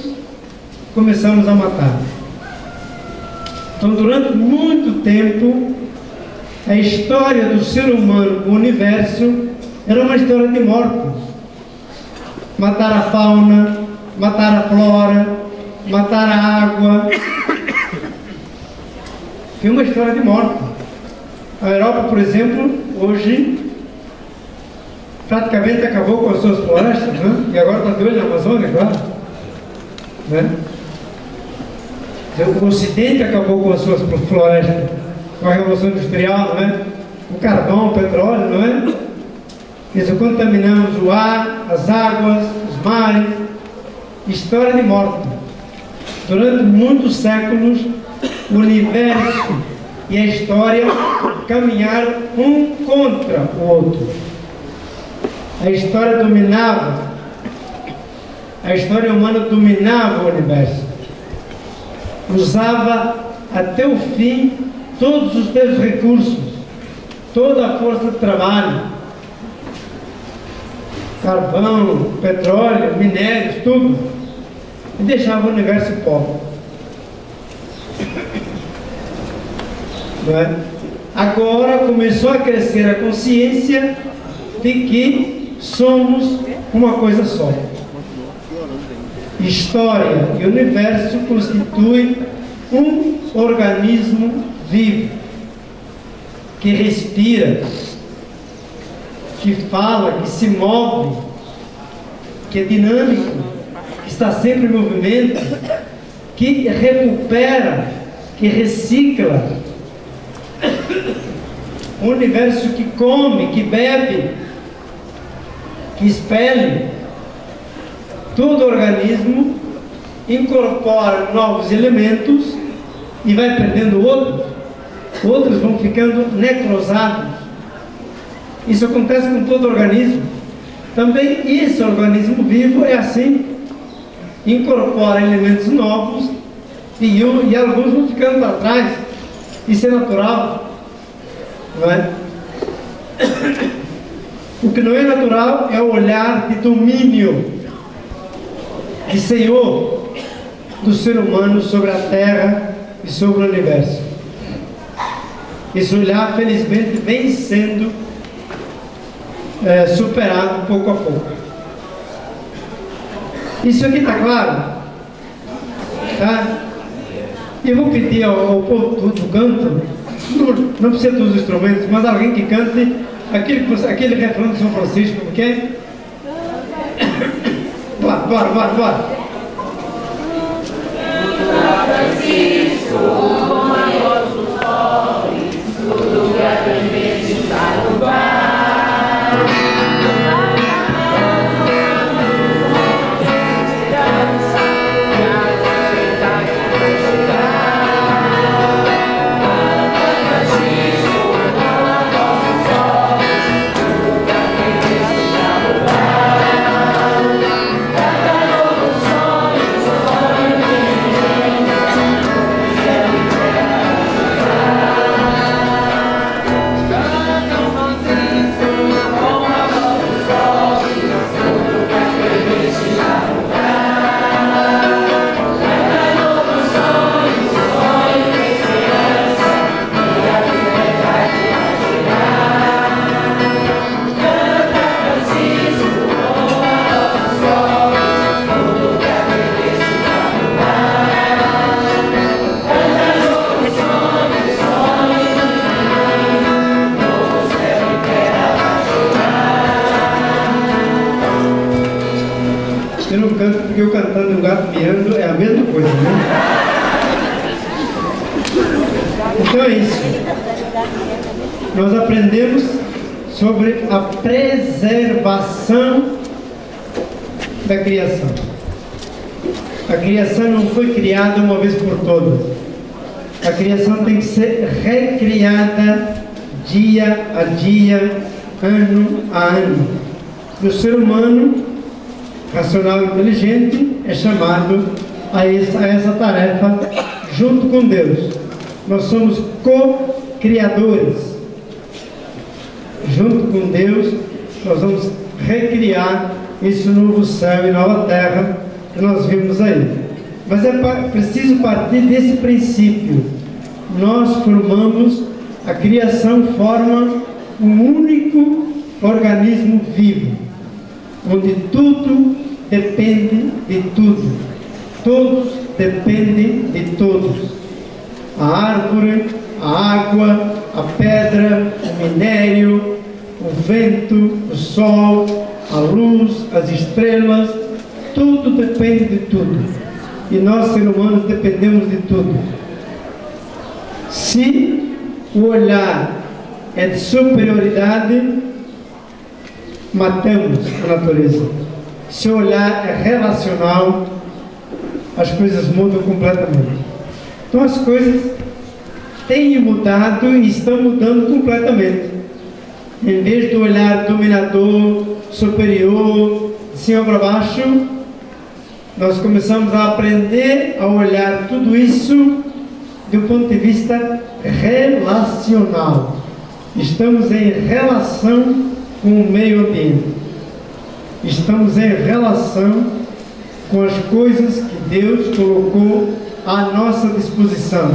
começamos a matar. Então, durante muito tempo, a história do ser humano no universo era uma história de morte. Matar a fauna, matar a flora, matar a água. Foi uma história de morte. A Europa, por exemplo, hoje praticamente acabou com as suas florestas, né? E agora está de olho na Amazônia, claro. Né? O Ocidente acabou com as suas florestas. com a Revolução Industrial, não é? O carvão, o petróleo, não é? Isso contaminamos o ar, as águas, os mares. História de morte. Durante muitos séculos, o universo e a história caminharam um contra o outro. A história humana dominava o universo. Usava até o fim todos os seus recursos, toda a força de trabalho, carvão, petróleo, minérios, tudo, e deixava o universo pobre. Não é? Agora começou a crescer a consciência de que somos uma coisa só. História e universo constituem um organismo vivo, que respira, que fala, que se move, que é dinâmico, que está sempre em movimento, que recupera, que recicla. Um universo que come, que bebe, que expele. Todo organismo incorpora novos elementos e vai perdendo outros. Outros vão ficando necrosados. Isso acontece com todo organismo. Também esse organismo vivo é assim. Incorpora elementos novos e alguns vão ficando para trás. Isso é natural. Não é? O que não é natural é o olhar de domínio, de Senhor do ser humano sobre a terra e sobre o universo. Esse olhar, felizmente, vem sendo superado pouco a pouco. Isso aqui está claro? Tá? Eu vou pedir ao povo do canto, não precisa dos instrumentos, mas alguém que cante aquele refrão de São Francisco, ok? Bora. Francisco, nossos olhos, tudo que aprendeste está no bar. Eu não canto porque eu cantando e o gato miando é a mesma coisa, né? Então é isso. Nós aprendemos sobre a preservação da criação. A criação não foi criada uma vez por todas. A criação tem que ser recriada dia a dia, ano a ano. E o ser humano racional e inteligente é chamado a essa tarefa junto com Deus. Nós somos co-criadores. Junto com Deus, nós vamos recriar esse novo céu e nova terra que nós vimos aí. Mas é preciso partir desse princípio. Nós formamos, a criação forma um único organismo vivo, onde tudo depende de tudo. Todos dependem de todos. A árvore, a água, a pedra, o minério, o vento, o sol, a luz, as estrelas, tudo depende de tudo. E nós, seres humanos, dependemos de tudo. Se o olhar é de superioridade, matamos a natureza. Se o olhar é relacional, as coisas mudam completamente. Então as coisas têm mudado e estão mudando completamente. Em vez do olhar dominador, superior, de cima para baixo, nós começamos a aprender a olhar tudo isso do ponto de vista relacional. Estamos em relação com o meio ambiente. Estamos em relação com as coisas que Deus colocou à nossa disposição.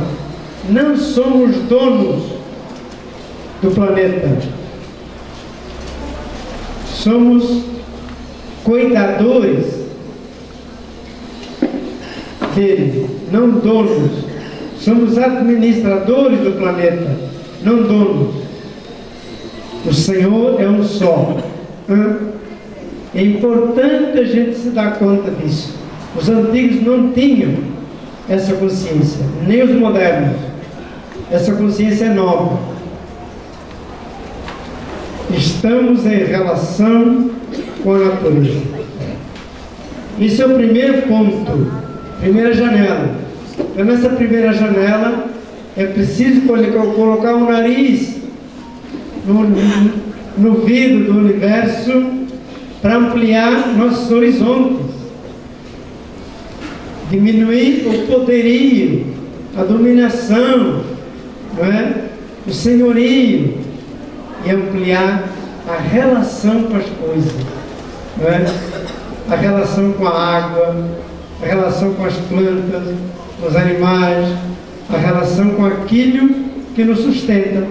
Não somos donos do planeta. Somos cuidadores dele, não donos. Somos administradores do planeta, não donos. O Senhor é um só. É importante a gente se dar conta disso. Os antigos não tinham essa consciência, nem os modernos. Essa consciência é nova. Estamos em relação com a natureza. Isso é o primeiro ponto, primeira janela. Então, nessa primeira janela, é preciso colocar o nariz no vidro do universo para ampliar nossos horizontes, diminuir o poderio, a dominação, não é? O senhorio, e ampliar a relação com as coisas, não é? A relação com a água, a relação com as plantas, com os animais, a relação com aquilo que nos sustenta.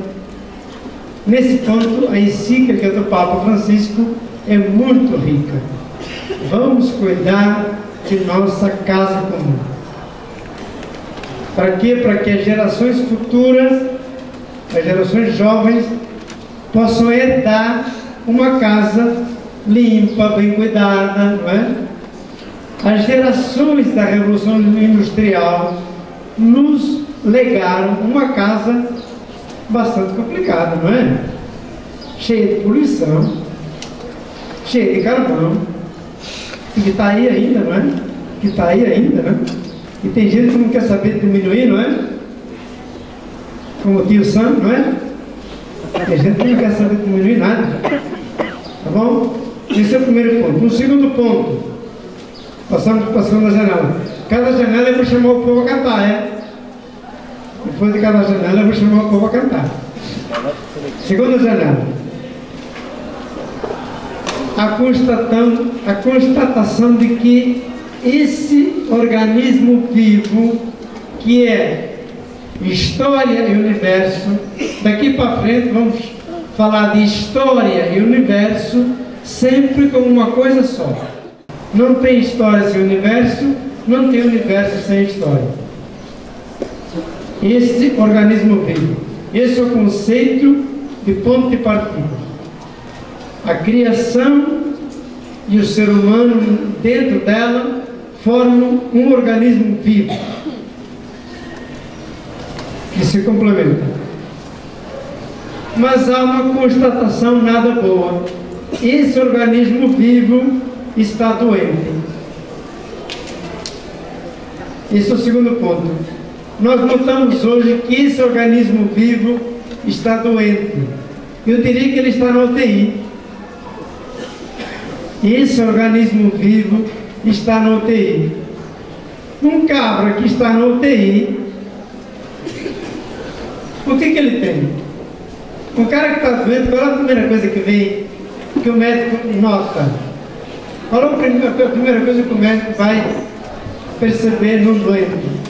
Nesse ponto, a encíclica do Papa Francisco é muito rica. Vamos cuidar de nossa casa comum. Para quê? Para que as gerações futuras, as gerações jovens, possam herdar uma casa limpa, bem cuidada, não é? As gerações da Revolução Industrial nos legaram uma casa bastante complicada, não é? Cheia de poluição, cheia de carvão, e que está aí ainda, não é? Que está aí ainda, não é? E tem gente que não quer saber diminuir, não é? Como o tio Sam, não é? Tem gente que não quer saber diminuir nada. Tá bom? Esse é o primeiro ponto. No segundo ponto, passamos para a segunda janela. Cada janela eu vou chamar o povo a cantar, é? Depois de cada janela eu vou chamar o povo a cantar. Segunda janela. A constatação de que esse organismo vivo, que é história e universo, daqui para frente vamos falar de história e universo sempre como uma coisa só. Não tem história sem universo, não tem universo sem história. Esse organismo vivo, esse é o conceito de ponto de partida. A criação e o ser humano dentro dela formam um organismo vivo que se complementa. Mas há uma constatação nada boa. Esse organismo vivo está doente. Esse é o segundo ponto. Nós notamos hoje que esse organismo vivo está doente. Eu diria que ele está na UTI. Esse organismo vivo está na UTI. Um cabra que está na UTI, o que ele tem? Um cara que está doente, qual é a primeira coisa que vem, que o médico nota? Qual é a primeira coisa que o médico vai perceber num doente?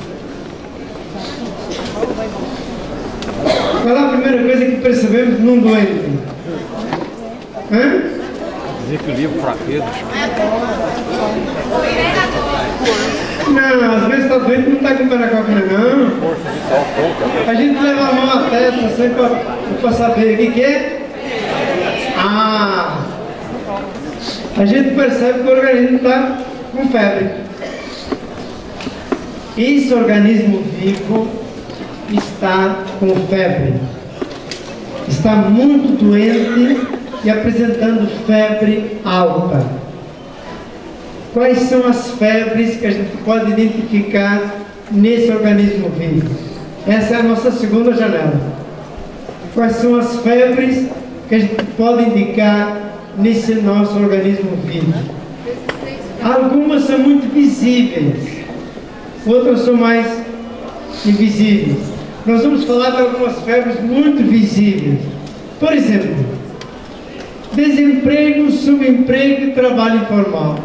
Qual é a primeira coisa que percebemos num doente? Hã? Desequilíbrio, fraqueza. Não, às vezes está doente e não está com peracoquina, não. A gente leva a mão à testa sempre para saber o que é. A gente percebe que o organismo está com febre. Esse organismo vivo está com febre. está muito doente e apresentando febre alta. Quais são as febres que a gente pode identificar nesse organismo vivo? Essa é a nossa segunda janela. Quais são as febres que a gente pode indicar nesse nosso organismo vivo? Algumas são muito visíveis, outras são mais invisíveis. Nós vamos falar de algumas febres muito visíveis. Por exemplo, desemprego, subemprego e trabalho informal.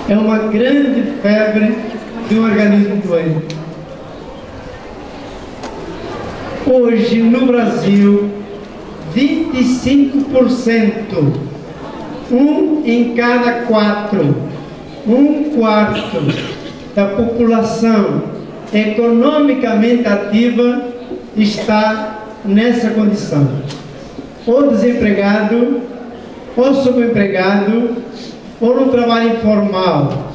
É uma grande febre de um organismo doente. Hoje, no Brasil, 25%, 1 em cada 4, 1/4 da população economicamente ativa está nessa condição. Ou desempregado, ou subempregado, ou no trabalho informal,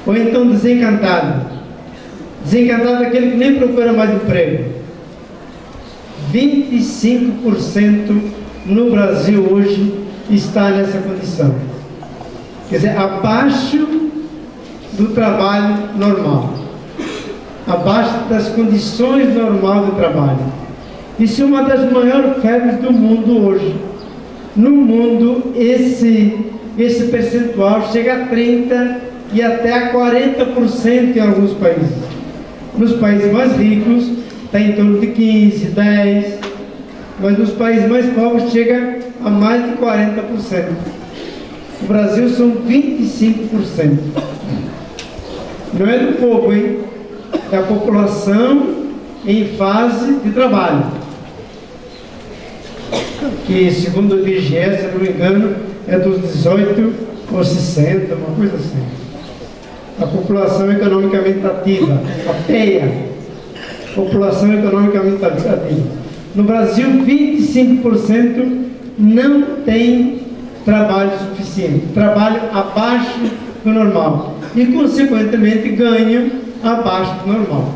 ou então desencantado. Desencantado é aquele que nem procura mais emprego. 25% no Brasil hoje está nessa condição. Quer dizer, abaixo do trabalho normal, abaixo das condições normais do trabalho. Isso é uma das maiores febres do mundo hoje. No mundo, esse percentual chega a 30% e até a 40% em alguns países. Nos países mais ricos, está em torno de 15%, 10%, mas nos países mais pobres chega a mais de 40%. No Brasil são 25%. Não é do povo, hein? É a população em fase de trabalho. Que, segundo o IBGE, se não me engano, é dos 18 ou 60, uma coisa assim. A população economicamente ativa, a PEA, população economicamente ativa. No Brasil, 25% não tem trabalho suficiente, trabalho abaixo do normal e, consequentemente, ganho abaixo do normal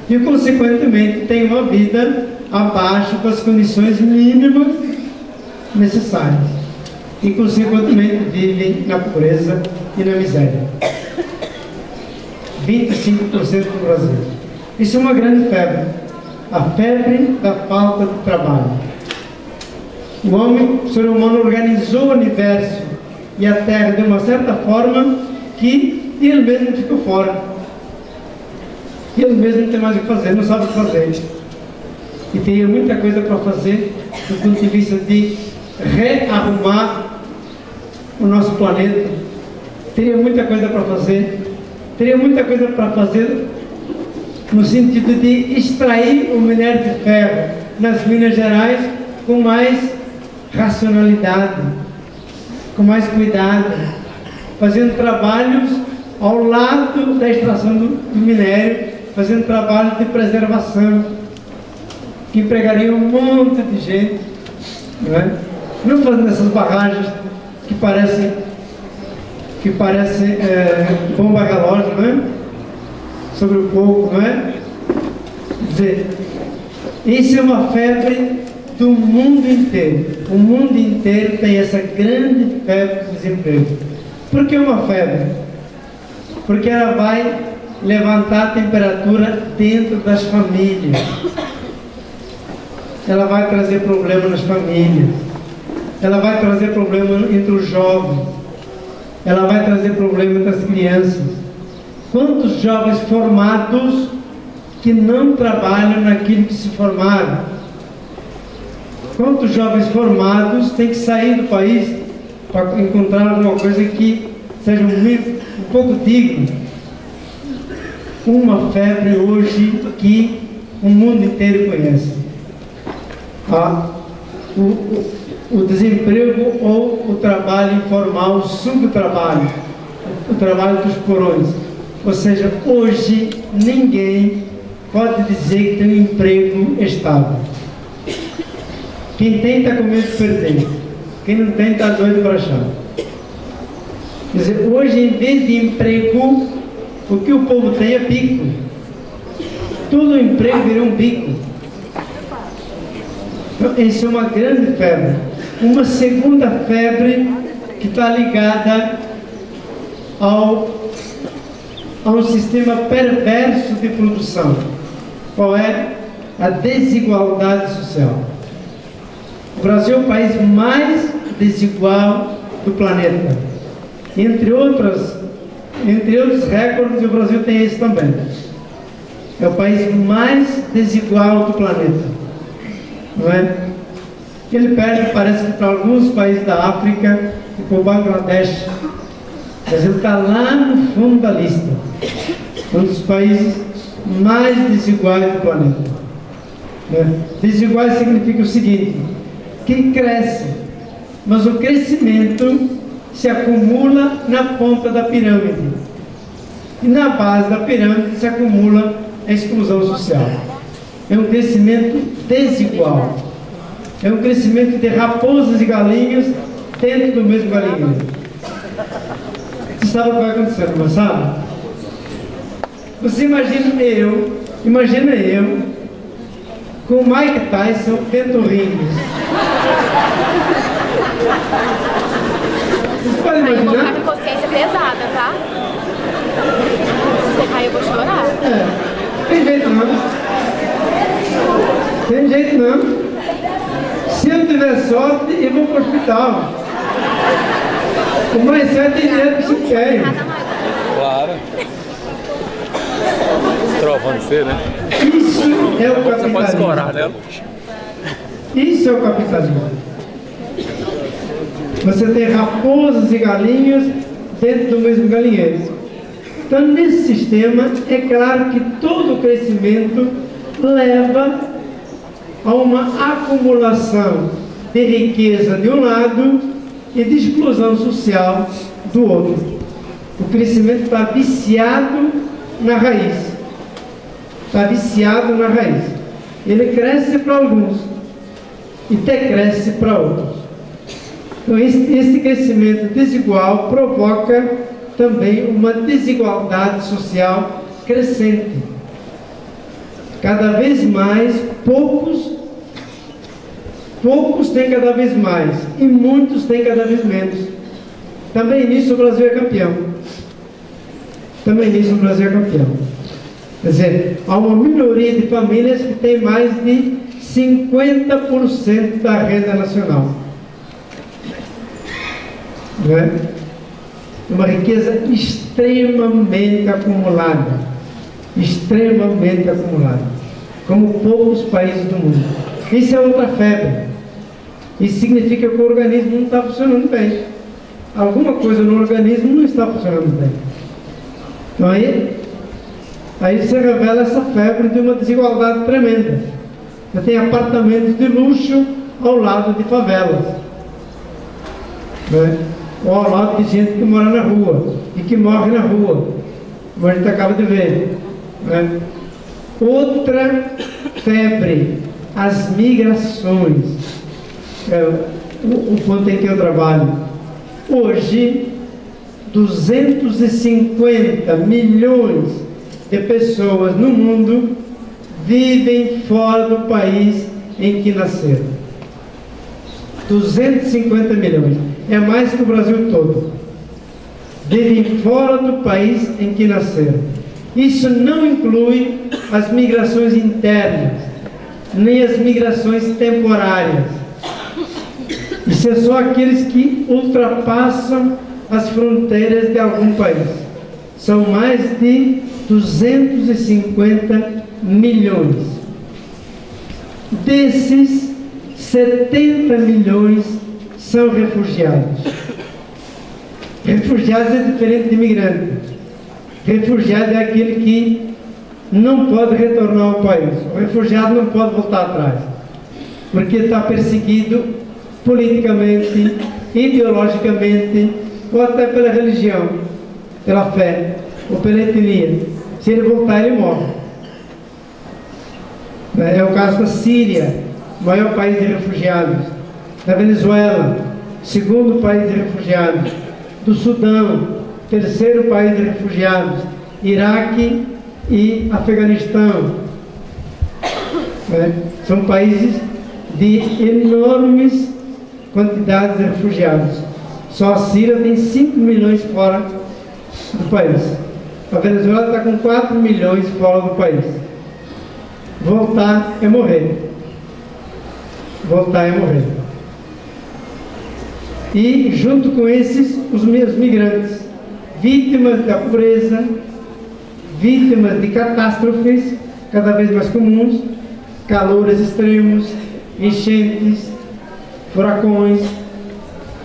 e, consequentemente, tem uma vida abaixo das condições mínimas necessárias e, consequentemente, vivem na pobreza e na miséria. 25% no Brasil. Isso é uma grande febre, a febre da falta de trabalho. O homem, o ser humano, organizou o universo e a Terra de uma certa forma que ele mesmo ficou fora. Ele mesmo não tem mais o que fazer, não sabe o que fazer. E teria muita coisa para fazer do ponto de vista de rearrumar o nosso planeta. Teria muita coisa para fazer. Teria muita coisa para fazer no sentido de extrair o minério de ferro nas Minas Gerais com mais racionalidade, com mais cuidado, fazendo trabalhos ao lado da extração do minério, fazendo trabalho de preservação, que empregaria um monte de gente, não é? Não fazendo essas barragens que parecem bomba relógio, não é? Sobre o povo, não é? Quer dizer, isso é uma febre do mundo inteiro. O mundo inteiro tem essa grande febre do desemprego. Por que uma febre? Porque ela vai levantar a temperatura dentro das famílias. Ela vai trazer problema nas famílias. Ela vai trazer problema entre os jovens. Ela vai trazer problema entre as crianças. Quantos jovens formados que não trabalham naquilo que se formaram? Quantos jovens formados têm que sair do país para encontrar alguma coisa que seja um pouco digno? Uma febre hoje que o mundo inteiro conhece. O desemprego ou o trabalho informal, o subtrabalho, o trabalho dos porões. Ou seja, hoje ninguém pode dizer que tem um emprego estável. Quem tem está com medo de perder. Quem não tem está doido para achar. Quer dizer, hoje, em vez de emprego, o que o povo tem é bico. Todo emprego virou um bico. Então, essa é uma grande febre. Uma segunda febre que está ligada a um sistema perverso de produção. Qual é? A desigualdade social. O Brasil é o país mais desigual do planeta. Entre outros recordes, o Brasil tem esse também. É o país mais desigual do planeta. Não é? Ele perde, parece que para alguns países da África e para o Bangladesh. O Brasil está lá no fundo da lista. Um dos países mais desiguais do planeta. Né? Desiguais significa o seguinte: que cresce, mas o crescimento se acumula na ponta da pirâmide. E na base da pirâmide se acumula a exclusão social. É um crescimento desigual. É um crescimento de raposas e galinhas dentro do mesmo galinheiro. Você sabe o que vai acontecer, não sabe? Você imagina eu com o Mike Tyson dentro do ringue. Vocês podem imaginar? A consciência pesada, tá? Se você cair, eu vou chorar. Tem jeito não. Tem jeito não. Se eu tiver sorte, eu vou para o hospital. O mais certo é dinheiro para o cemitério. Claro. Trovando você, né? Isso é o capitalismo. Você pode escorar, né? Isso é o capitalismo. Você tem raposas e galinhas dentro do mesmo galinheiro. Então, nesse sistema, é claro que todo o crescimento leva a uma acumulação de riqueza de um lado e de exclusão social do outro. O crescimento está viciado na raiz. Está viciado na raiz. Ele cresce para alguns e decresce para outros. Então, esse crescimento desigual provoca também uma desigualdade social crescente. Cada vez mais, poucos têm cada vez mais e muitos têm cada vez menos. Também nisso o Brasil é campeão. Também nisso o Brasil é campeão. Quer dizer, há uma minoria de famílias que tem mais de 50% da renda nacional. Não é? Uma riqueza extremamente acumulada. Extremamente acumulada. Como poucos países do mundo. Isso é outra febre. Isso significa que o organismo não está funcionando bem. Alguma coisa no organismo não está funcionando bem. Então aí se revela essa febre de uma desigualdade tremenda. Você tem apartamentos de luxo ao lado de favelas. Né? Ou ao lado de gente que mora na rua e que morre na rua, como a gente acaba de ver. Né? Outra febre, as migrações. O ponto em que eu trabalho. Hoje, 250 milhões de pessoas no mundo vivem fora do país em que nasceram. 250 milhões. É mais que o Brasil todo. Vivem fora do país em que nasceram. Isso não inclui as migrações internas, nem as migrações temporárias. Isso é só aqueles que ultrapassam as fronteiras de algum país. São mais de 250 milhões. Desses, 70 milhões são refugiados. Refugiados é diferente de imigrante. Refugiado é aquele que não pode retornar ao país. O refugiado não pode voltar atrás, porque está perseguido politicamente, ideologicamente, ou até pela religião, pela fé, ou pela etnia. Se ele voltar, ele morre. É o caso da Síria, o maior país de refugiados, da Venezuela, segundo país de refugiados, do Sudão, terceiro país de refugiados, Iraque e Afeganistão. São países de enormes quantidades de refugiados. Só a Síria tem 5 milhões fora do país. A Venezuela está com 4 milhões fora do país. Voltar é morrer. Voltar é morrer. E junto com esses, os meus migrantes, vítimas da pobreza, vítimas de catástrofes cada vez mais comuns, calores extremos, enchentes, furacões,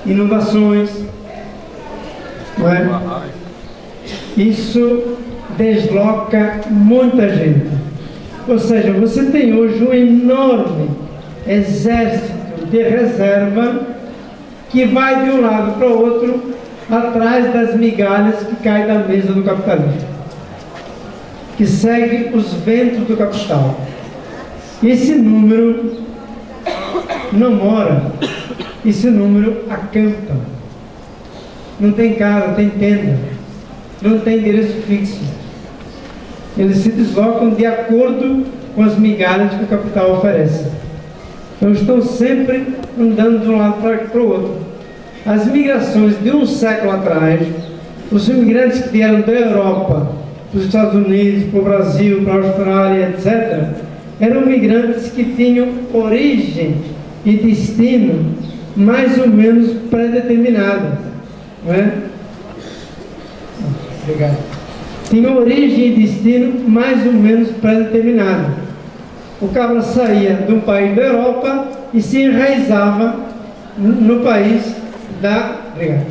inundações, não é? Isso desloca muita gente. Ou seja, você tem hoje um enorme exército de reserva que vai de um lado para o outro atrás das migalhas que caem da mesa do capitalismo, que segue os ventos do capital. Esse número não mora, esse número acampa. Não tem casa, tem tenda, não tem endereço fixo. Eles se deslocam de acordo com as migalhas que o capital oferece. Então estão sempre andando de um lado para o outro. As migrações de um século atrás, os imigrantes que vieram da Europa, dos Estados Unidos, para o Brasil, para a Austrália, etc., eram migrantes que tinham origem e destino mais ou menos pré-determinados, não é? Obrigado. Tinham origem e destino mais ou menos pré-determinado. O cabra saía de um país da Europa e se enraizava no país da... Obrigado.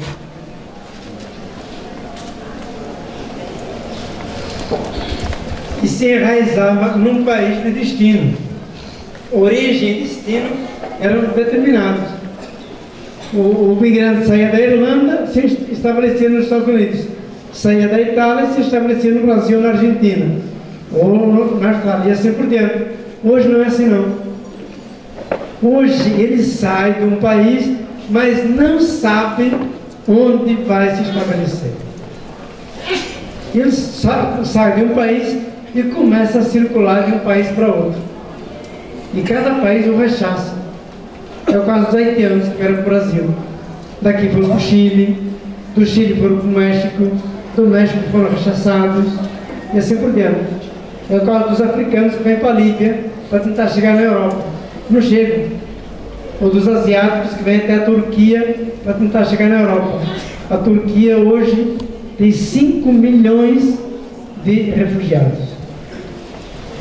E se enraizava num país de destino. Origem e destino eram determinados. O migrante saía da Irlanda, se estabelecia nos Estados Unidos. Saía da Itália, se estabelecia no Brasil, na Argentina. Ou na Austrália, e assim por diante. Hoje não é assim não. Hoje ele sai de um país, mas não sabe onde vai se estabelecer. Ele sai de um país e começa a circular de um país para outro. E cada país o rechaça. É o caso dos haitianos que vieram para o Brasil. Daqui foram para o Chile, do Chile foram para o México, do México foram rechaçados, e assim por diante. É o caso dos africanos que vêm para a Líbia para tentar chegar na Europa. Não chegam. Ou dos asiáticos que vêm até a Turquia para tentar chegar na Europa. A Turquia hoje tem 5 milhões de refugiados.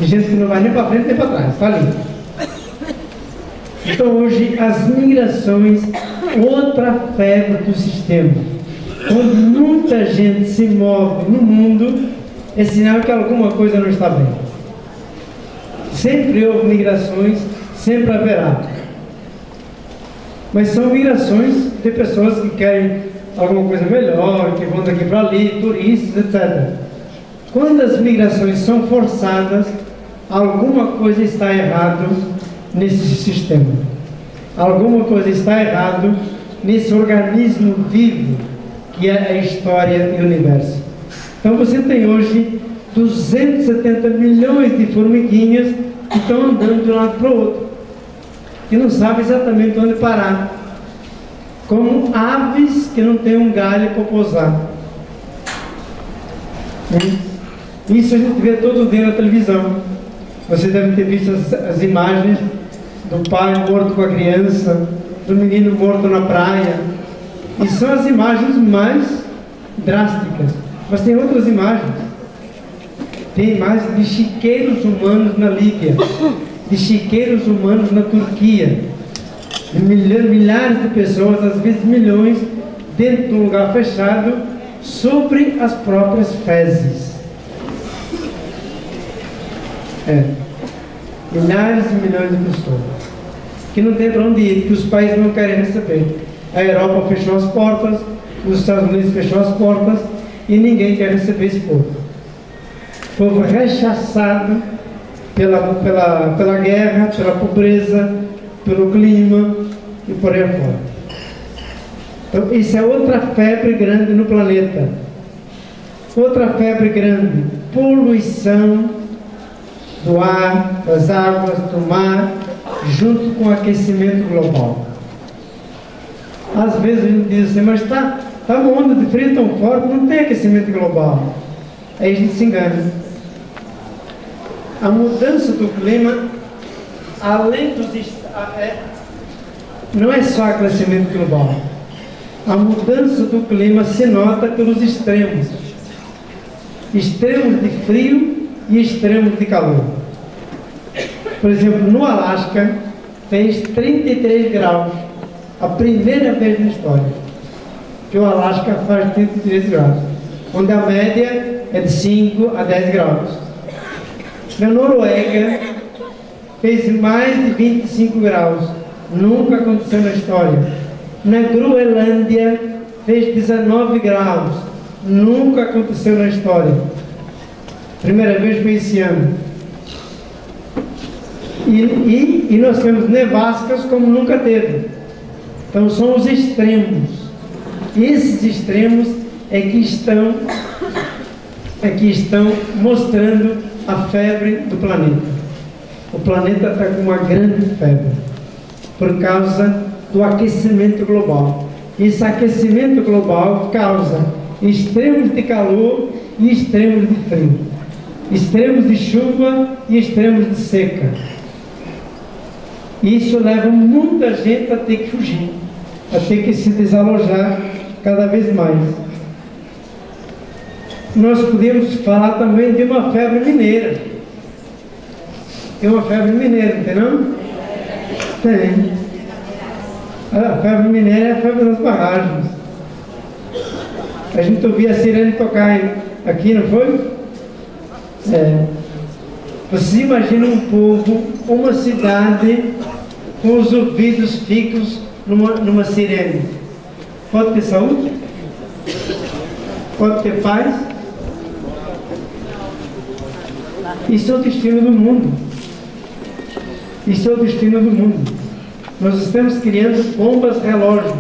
De gente que não vai nem para frente nem para trás, está ali. Então hoje as migrações, outra febre do sistema. Quando muita gente se move no mundo, é sinal que alguma coisa não está bem. Sempre houve migrações, sempre haverá. Mas são migrações de pessoas que querem alguma coisa melhor, que vão daqui para ali, turistas, etc. Quando as migrações são forçadas, alguma coisa está errado nesse sistema. Alguma coisa está errado nesse organismo vivo que é a história e o universo. Então você tem hoje 270 milhões de formiguinhas que estão andando de um lado para o outro, que não sabem exatamente onde parar, como aves que não têm um galho para pousar. Isso a gente vê todo dia na televisão. Você deve ter visto as imagens do pai morto com a criança, do menino morto na praia. E são as imagens mais drásticas. Mas tem outras imagens. Tem imagens de chiqueiros humanos na Líbia, de chiqueiros humanos na Turquia. De milhares de pessoas, às vezes milhões, dentro de um lugar fechado, sobre as próprias fezes. Milhares e milhões de pessoas que não tem para onde ir, que os países não querem receber. A Europa fechou as portas, os Estados Unidos fechou as portas e ninguém quer receber esse povo. Povo rechaçado pela guerra, pela pobreza, pelo clima e por aí fora. Então isso é outra febre grande no planeta. Outra febre grande, poluição do ar, das águas, do mar, junto com o aquecimento global. Às vezes a gente diz assim, mas está uma onda de frio tão forte, não tem aquecimento global. Aí a gente se engana. A mudança do clima, além dos... não é só aquecimento global. A mudança do clima se nota pelos extremos. Extremos de frio e extremos de calor. Por exemplo, no Alasca, fez 33 graus. A primeira vez na história que o Alasca faz 33 graus. Onde a média é de 5 a 10 graus. Na Noruega, fez mais de 25 graus. Nunca aconteceu na história. Na Groenlândia, fez 19 graus. Nunca aconteceu na história. Primeira vez foi esse ano. E nós temos nevascas como nunca teve. Então são os extremos. Esses extremos é que estão mostrando a febre do planeta. O planeta está com uma grande febre por causa do aquecimento global. Esse aquecimento global causa extremos de calor e extremos de frio, extremos de chuva e extremos de seca. Isso leva muita gente a ter que fugir, a ter que se desalojar cada vez mais. Nós podemos falar também de uma febre mineira. Tem uma febre mineira, não tem não? Tem. A febre mineira é a febre das barragens. A gente ouvia a sirene tocar aqui, não foi? Vocês imaginam um povo, uma cidade, com os ouvidos fixos numa sirene. Pode ter saúde? Pode ter paz? Isso é o destino do mundo. Isso é o destino do mundo. Nós estamos criando bombas relógios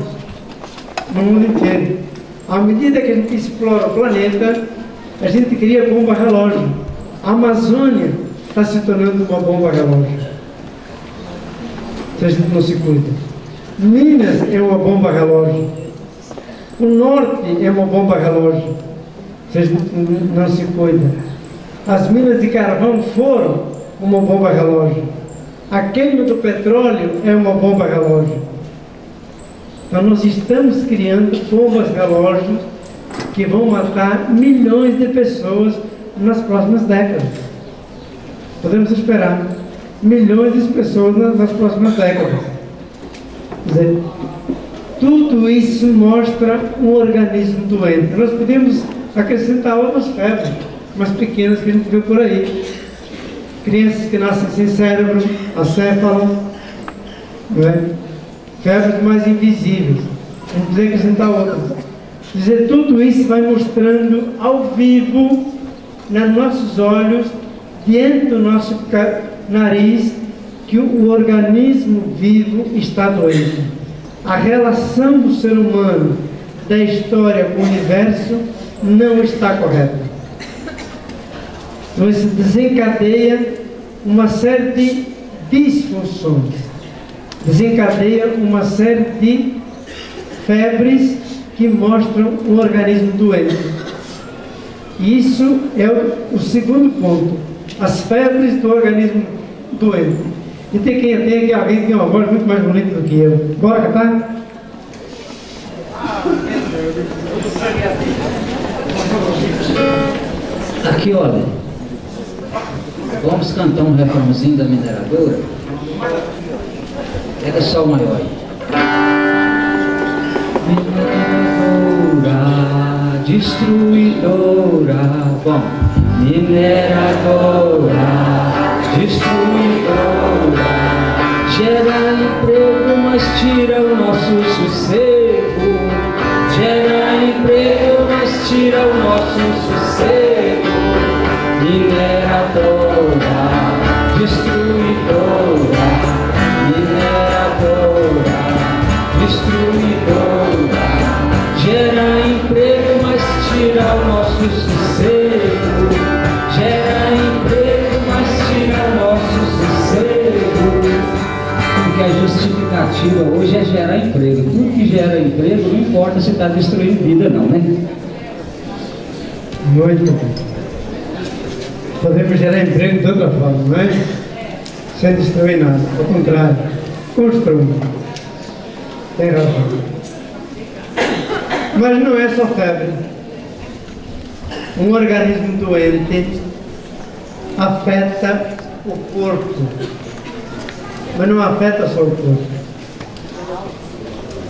no mundo inteiro. À medida que a gente explora o planeta, a gente cria bomba relógio. A Amazônia está se tornando uma bomba relógio, se a gente não se cuida. Minas é uma bomba relógio. O norte é uma bomba relógio, se a gente não se cuida. As minas de carvão foram uma bomba relógio. A queima do petróleo é uma bomba relógio. Então nós estamos criando bombas relógios que vão matar milhões de pessoas nas próximas décadas. Podemos esperar milhões de pessoas nas próximas décadas. Quer dizer, tudo isso mostra um organismo doente. Nós podemos acrescentar outras febres, mais pequenas que a gente viu por aí. Crianças que nascem sem cérebro, acéfalo, não é? Febres mais invisíveis. A gente pode acrescentar outras. Quer dizer, tudo isso vai mostrando ao vivo, nos nossos olhos, diante do nosso nariz, que o organismo vivo está doente. A relação do ser humano, da história com o universo, não está correta. Então isso desencadeia uma série de disfunções, desencadeia uma série de febres que mostram um organismo doente. E isso é o segundo ponto, as febres do organismo doente. E tem aqui alguém que tem uma voz muito mais bonita do que eu. Bora cantar? Aqui, olha, vamos cantar um refrãozinho da mineradora. Pega só o maior aí. Mineradora, destruidora, bom. Mineradora, destruidora, gera emprego, mas tira o nosso sossego. Gera emprego, mas tira o nosso sossego. Mineradora, destruidora, mineradora, destruidora, gera emprego, mas tira o nosso sossego. Gera emprego, mas tira o nosso sossego. alternativa hoje é gerar emprego. Tudo que gera emprego, não importa se está destruindo vida não, né? Muito bem. Podemos gerar emprego de outra forma, não é? Sem destruir nada. Ao contrário, construir. Tem razão. Mas não é só febre. Um organismo doente afeta o corpo, mas não afeta só o corpo.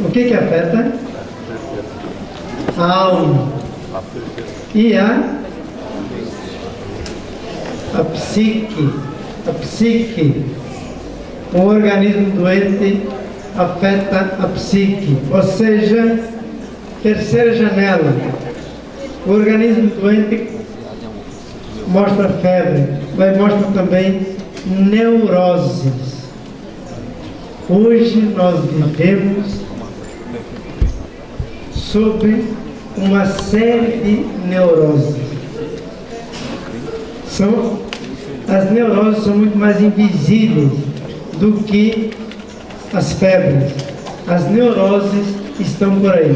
O que afeta? A alma e a psique. A psique. Um organismo doente afeta a psique, ou seja, terceira janela. O organismo doente mostra febre, mas mostra também neuroses. Hoje nós vivemos sob uma série de neuroses. As neuroses são muito mais invisíveis do que as febres. As neuroses estão por aí.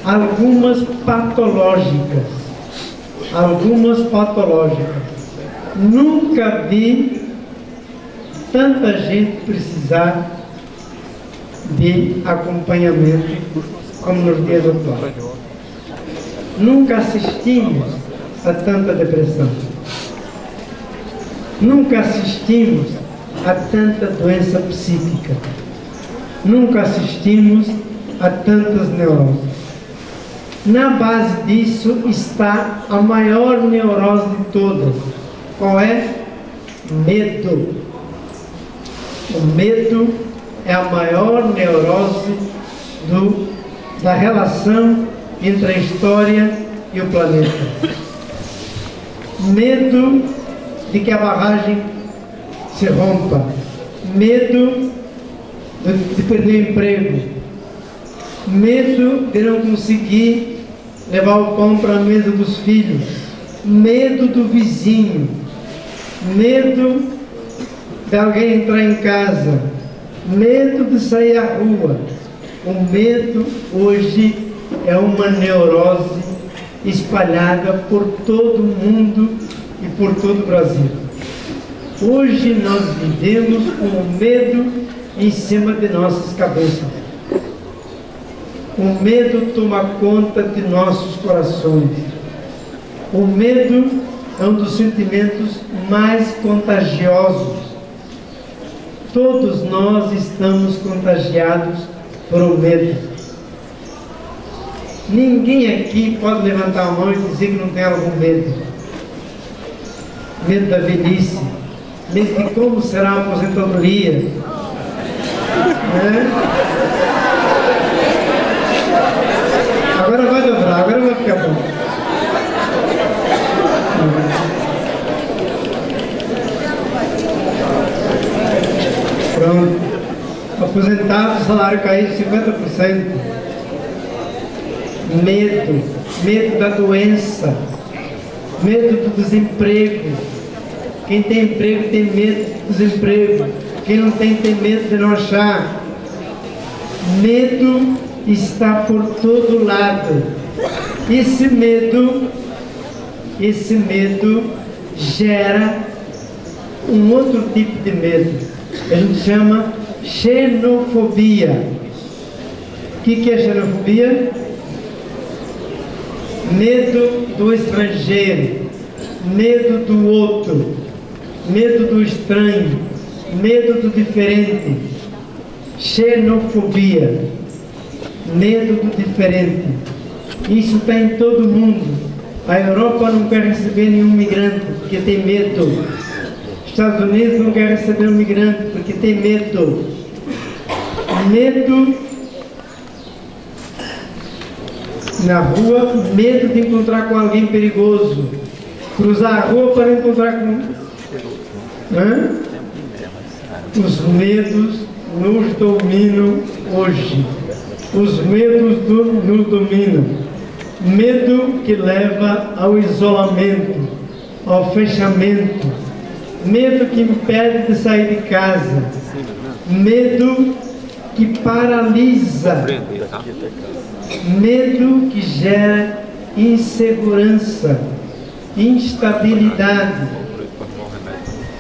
Algumas patológicas. Nunca vi tanta gente precisar de acompanhamento como nos dias atuais. Nunca assistimos a tanta depressão. Nunca assistimos a tanta doença psíquica. Nunca assistimos a tantas neuroses. Na base disso está a maior neurose de todas. Qual é? Medo. O medo é a maior neurose da relação entre a história e o planeta. Medo de que a barragem se rompa. Medo de perder o emprego. Medo de não conseguir levar o pão para a mesa dos filhos. Medo do vizinho. Medo de alguém entrar em casa. Medo de sair à rua. O medo hoje é uma neurose espalhada por todo o mundo e por todo o Brasil. Hoje nós vivemos com o medo em cima de nossas cabeças. O medo toma conta de nossos corações. O medo é um dos sentimentos mais contagiosos. Todos nós estamos contagiados por um medo. Ninguém aqui pode levantar a mão e dizer que não tem algum medo. Medo da velhice, medo de como será a aposentadoria. Agora vai dobrar, agora vai ficar bom. Pronto. Aposentado, salário caiu de 50%. Medo da doença, medo do desemprego. Quem tem emprego tem medo do desemprego. Quem não tem medo de não achar. Medo está por todo lado. Esse medo gera um outro tipo de medo. A gente chama xenofobia. O que é xenofobia? Medo do estrangeiro, medo do outro, medo do estranho, medo do diferente. Xenofobia, medo do diferente. Isso está em todo mundo. A Europa não quer receber nenhum migrante porque tem medo. Os Estados Unidos não quer receber um migrante porque tem medo. Medo na rua, medo de encontrar com alguém perigoso. Cruzar a rua para encontrar com... Os medos nos dominam hoje. Os medos nos dominam. Medo que leva ao isolamento, ao fechamento. Medo que impede de sair de casa. Medo que paralisa, medo que gera insegurança, instabilidade.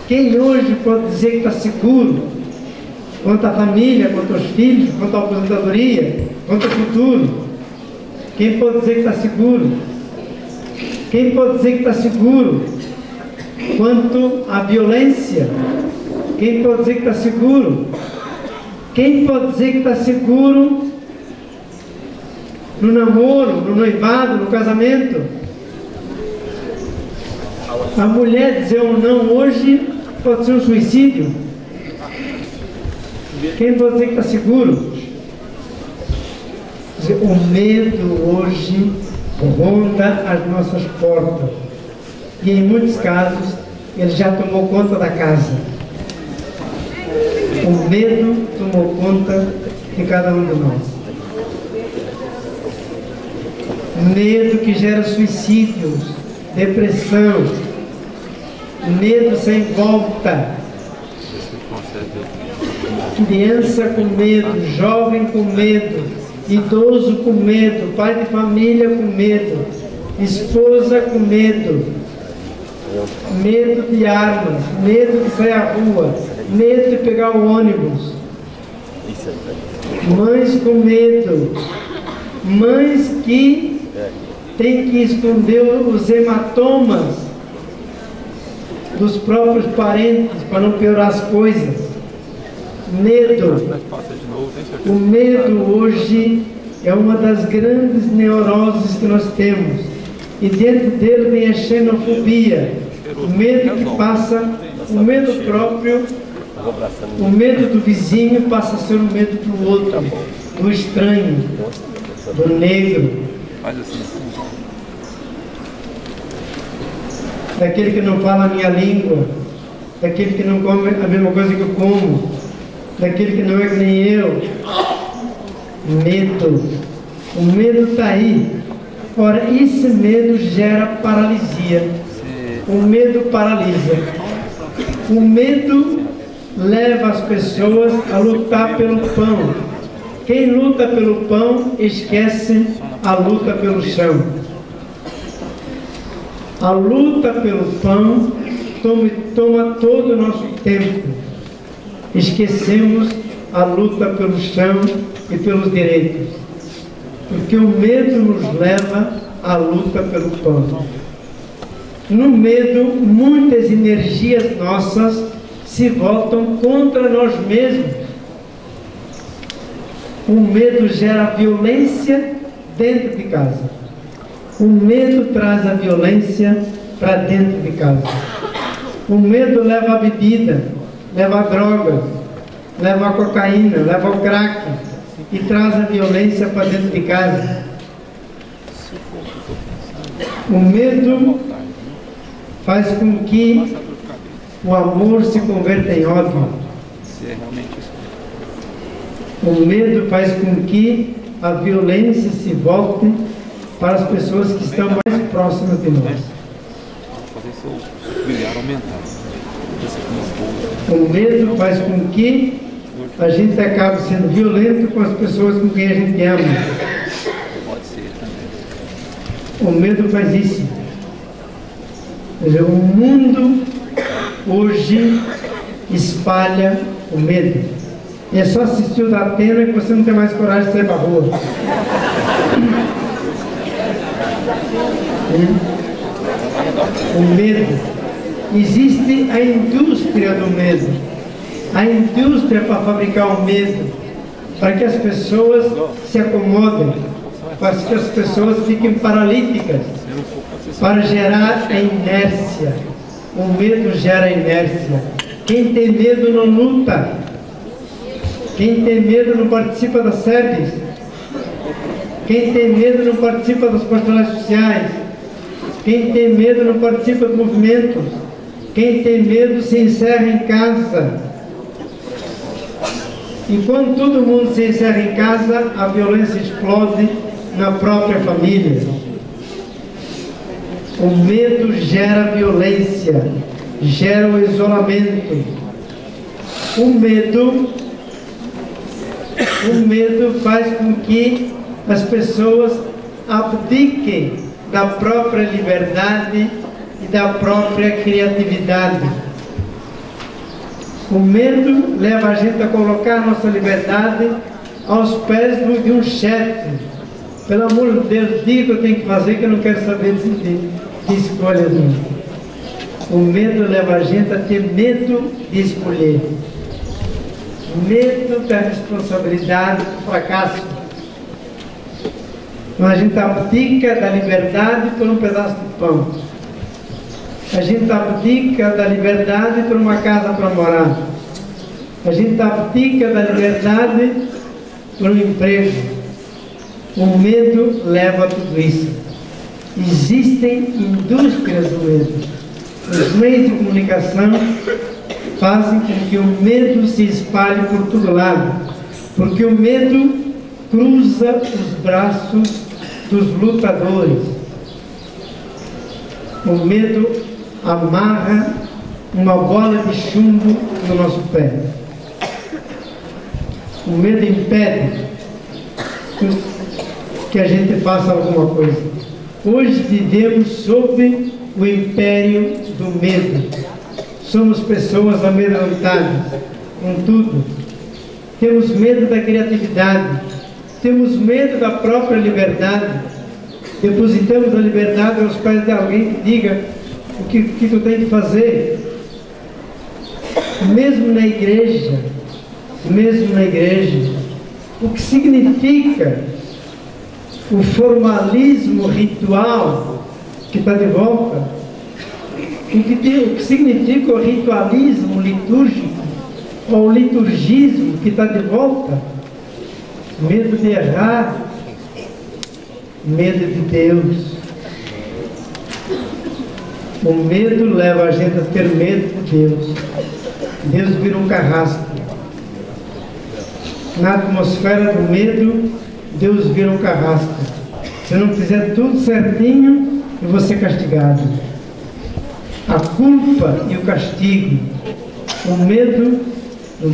Quem hoje pode dizer que está seguro quanto à família, quanto aos filhos, quanto à aposentadoria, quanto ao futuro? Quem pode dizer que está seguro? Quem pode dizer que está seguro quanto à violência? Quem pode dizer que está seguro? Quem pode dizer que está seguro no namoro, no noivado, no casamento? A mulher dizer um não hoje pode ser um suicídio. Quem pode dizer que está seguro? O medo hoje ronda as nossas portas. E em muitos casos ele já tomou conta da casa. O medo tomou conta de cada um de nós. Medo que gera suicídios, depressão, medo sem volta. Criança com medo, jovem com medo, idoso com medo, pai de família com medo, esposa com medo, medo de armas, medo de sair à rua, medo de pegar o ônibus, mães com medo, mães que têm que esconder os hematomas dos próprios parentes para não piorar as coisas. Medo. O medo hoje é uma das grandes neuroses que nós temos. E dentro dele vem a xenofobia. O medo que passa, o medo próprio, o medo do vizinho passa a ser o medo do outro, do estranho, do negro, daquele que não fala a minha língua, daquele que não come a mesma coisa que eu como, daquele que não é que nem eu. Medo. O medo está aí. Ora, esse medo gera paralisia. O medo paralisa. O medo leva as pessoas a lutar pelo pão. Quem luta pelo pão esquece a luta pelo chão. A luta pelo pão toma todo o nosso tempo. Esquecemos a luta pelo chão e pelos direitos, porque o medo nos leva à luta pelo pão. No medo, muitas energias nossas se voltam contra nós mesmos. O medo gera violência dentro de casa. O medo traz a violência para dentro de casa. O medo leva a bebida, leva a droga, leva a cocaína, leva ao crack e traz a violência para dentro de casa. O medo faz com que o amor se converta em ódio. O medo faz com que a violência se volte para as pessoas que estão mais próximas de nós. O medo faz com que a gente acabe sendo violento com as pessoas com quem a gente ama. O medo faz isso. Quer dizer, o mundo hoje espalha o medo. E é só assistir o da Atena que você não tem mais coragem de sair para a rua. O medo. Existe a indústria do medo. A indústria para fabricar o medo, para que as pessoas se acomodem, para que as pessoas fiquem paralíticas, para gerar a inércia. O medo gera inércia. Quem tem medo não luta. Quem tem medo não participa das SEBs. Quem tem medo não participa das pastorais sociais. Quem tem medo não participa de movimentos. Quem tem medo se encerra em casa. E quando todo mundo se encerra em casa, a violência explode na própria família. O medo gera violência, gera o isolamento. O medo O medo faz com que as pessoas abdiquem da própria liberdade e da própria criatividade. O medo leva a gente a colocar a nossa liberdade aos pés de um chefe. Pelo amor de Deus, diga o que eu tenho que fazer, que eu não quero saber de escolha nenhuma. O medo leva a gente a ter medo de escolher. Medo da responsabilidade do fracasso. Então a gente abdica da liberdade por um pedaço de pão. A gente abdica da liberdade por uma casa para morar. A gente abdica da liberdade por um emprego. O medo leva a tudo isso. Existem indústrias do medo. Os meios de comunicação fazem com que o medo se espalhe por todo lado, porque o medo cruza os braços dos lutadores. O medo amarra uma bola de chumbo no nosso pé. O medo impede que a gente faça alguma coisa. Hoje vivemos sob o império do medo. Somos pessoas amedrontadas com tudo. Temos medo da criatividade. Temos medo da própria liberdade. Depositamos a liberdade aos pés de alguém que diga o que tu tem que fazer. Mesmo na igreja, o que significa o formalismo ritual que está de volta, o que significa o ritualismo litúrgico, ou o liturgismo que está de volta, medo de errar, medo de Deus. O medo leva a gente a ter medo de Deus. Deus vira um carrasco. Na atmosfera do medo, Deus vira um carrasco. Se não fizer tudo certinho, eu vou ser castigado. A culpa e o castigo. O medo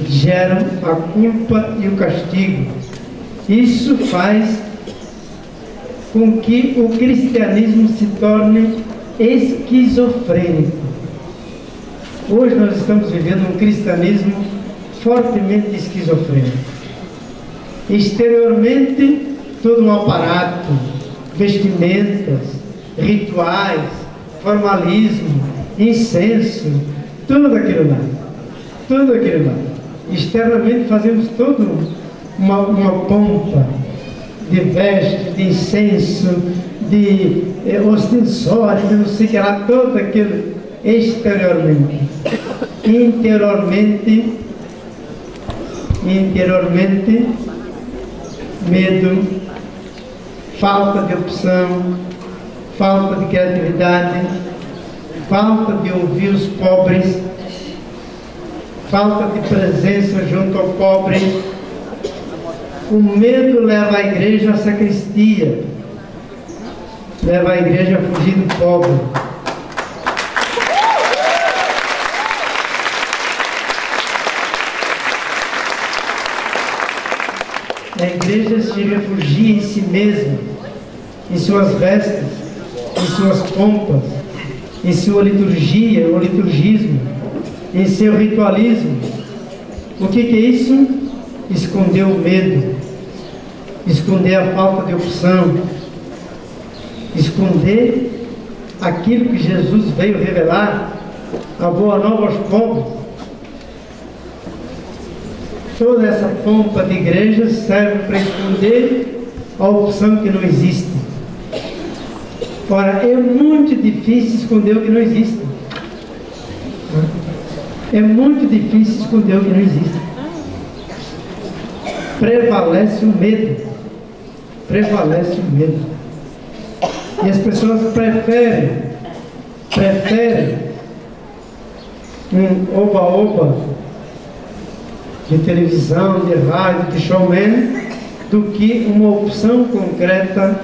geram a culpa e o castigo. Isso faz com que o cristianismo se torne esquizofrênico. Hoje nós estamos vivendo um cristianismo fortemente esquizofrênico. Exteriormente, todo um aparato, vestimentas, rituais, formalismo, incenso, tudo aquilo lá. Tudo aquilo lá. Externamente fazemos toda uma pompa de vestes, de incenso, de ostensório, de não sei o que lá, todo aquilo exteriormente. Interiormente, medo, falta de opção, falta de criatividade, falta de ouvir os pobres, falta de presença junto ao pobre. O medo leva a igreja à sacristia, leva a igreja a fugir do pobre. A igreja se refugia em si mesma, em suas vestes, em suas pompas, em sua liturgia, ou liturgismo, em seu ritualismo. O que é isso? Esconder o medo, esconder a falta de opção, esconder aquilo que Jesus veio revelar, a boa nova aos pobres. Toda essa pompa de igreja serve para esconder a opção que não existe. Ora, é muito difícil esconder o que não existe. É muito difícil esconder o que não existe. Prevalece o medo. Prevalece o medo. E as pessoas preferem um oba-oba de televisão, de rádio, de showman, do que uma opção concreta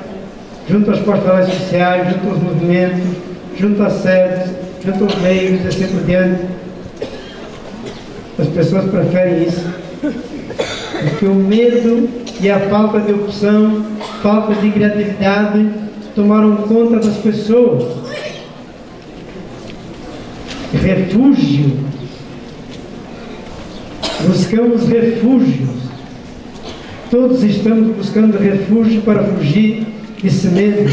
junto às pastorais sociais, junto aos movimentos, junto às sedes, junto aos meios e assim por diante. As pessoas preferem isso. Porque o medo e a falta de opção, falta de criatividade tomaram conta das pessoas. Refúgio. Buscamos refúgios. Todos estamos buscando refúgio para fugir desse medo.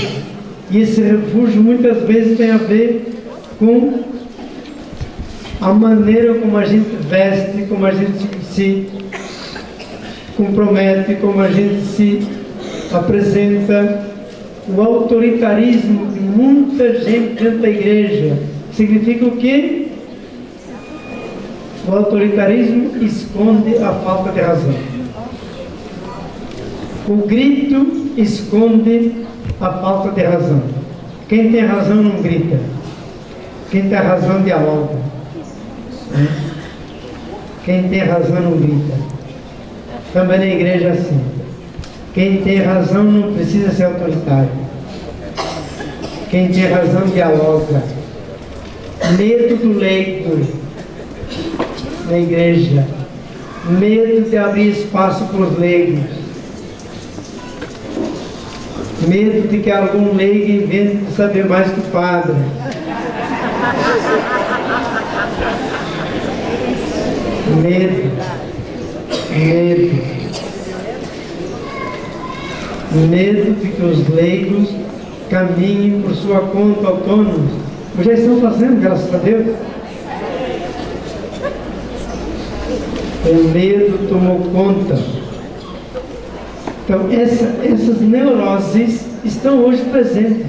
E esse refúgio muitas vezes tem a ver com a maneira como a gente veste, como a gente se compromete, como a gente se apresenta. O autoritarismo de muita gente dentro da igreja significa o quê? O autoritarismo esconde a falta de razão. O grito esconde a falta de razão. Quem tem razão não grita. Quem tem razão dialoga. Quem tem razão não grita. Também na igreja é assim. Quem tem razão não precisa ser autoritário. Quem tem razão dialoga. Medo do leigo na igreja. Medo de abrir espaço para os leigos. Medo de que algum leigo invente de saber mais que o padre. Medo. Medo de que os leigos caminhem por sua conta autônomos. Mas já estão fazendo, graças a Deus. O medo tomou conta. Então, essas neuroses estão hoje presentes.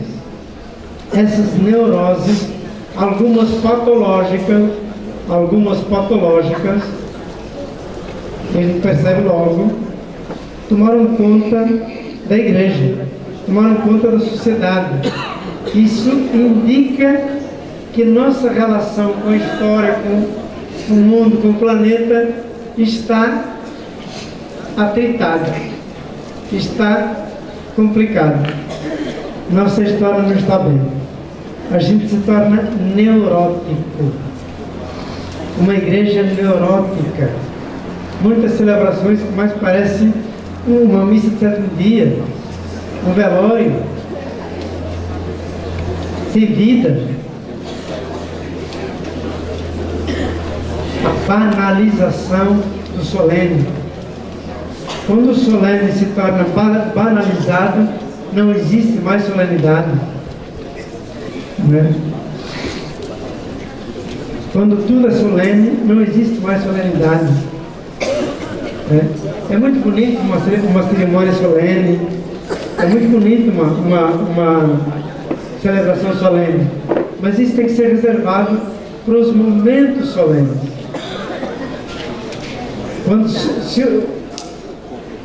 Essas neuroses, algumas patológicas, a gente percebe logo, tomaram conta da igreja, tomaram conta da sociedade. Isso indica que nossa relação com a história, com o mundo, com o planeta, está atritada, está complicada. Nossa história não está bem. A gente se torna neurótico. Uma igreja neurótica. Muitas celebrações que mais parecem uma missa de sétimo dia, um velório, sem vida. A banalização do solene. Quando o solene se torna banalizado, não existe mais solenidade. Não é? Quando tudo é solene, não existe mais solenidade. É muito bonito uma cerimônia solene, é muito bonito uma celebração solene, mas isso tem que ser reservado para os momentos solenes.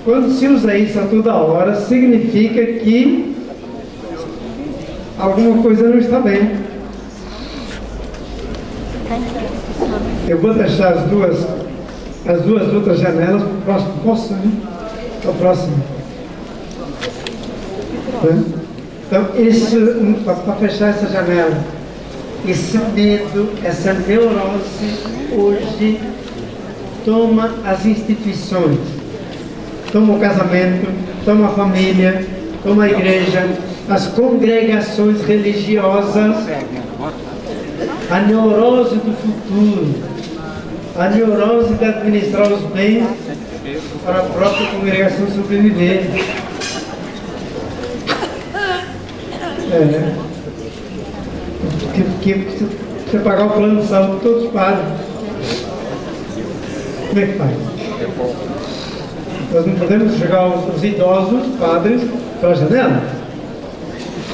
Quando se usa isso a toda hora, significa que alguma coisa não está bem. Eu vou deixar as duas outras janelas para o próximo. Posso, né? Para o próximo. Então, para fechar essa janela, esse medo, essa neurose, hoje toma as instituições, toma o casamento, toma a família, toma a igreja, as congregações religiosas, a neurose do futuro, a neurose de administrar os bens para a própria congregação sobreviver. Porque você pagar o plano de saúde, todos pagam. Como é que faz? Nós não podemos jogar os idosos, padres, pela janela.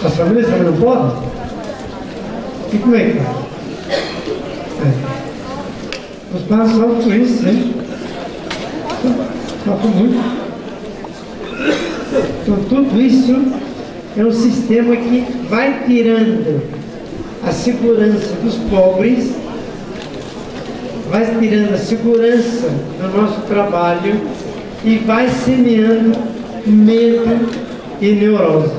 As famílias também não podem. E como é que faz? Os padres sofrem com isso, hein? Sofrem muito. Então, tudo isso é um sistema que vai tirando a segurança dos pobres, vai tirando a segurança do nosso trabalho e vai semeando medo e neurose.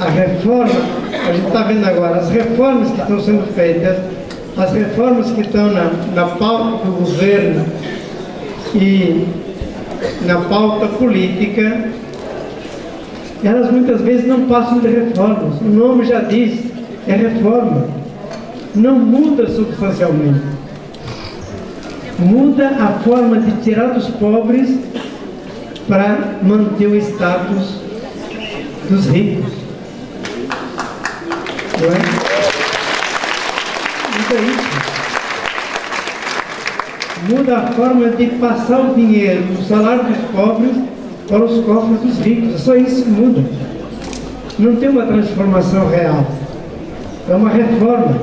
A reforma, a gente está vendo agora, as reformas que estão sendo feitas, As reformas que estão na pauta do governo e na pauta política, elas muitas vezes não passam de reformas. O nome já diz, é reforma. Não muda substancialmente. Muda a forma de tirar dos pobres para manter o status dos ricos. Não é? Muda isso. Muda a forma de passar o dinheiro do salário dos pobres para os cofres dos ricos. É só isso que muda. Não tem uma transformação real. É uma reforma.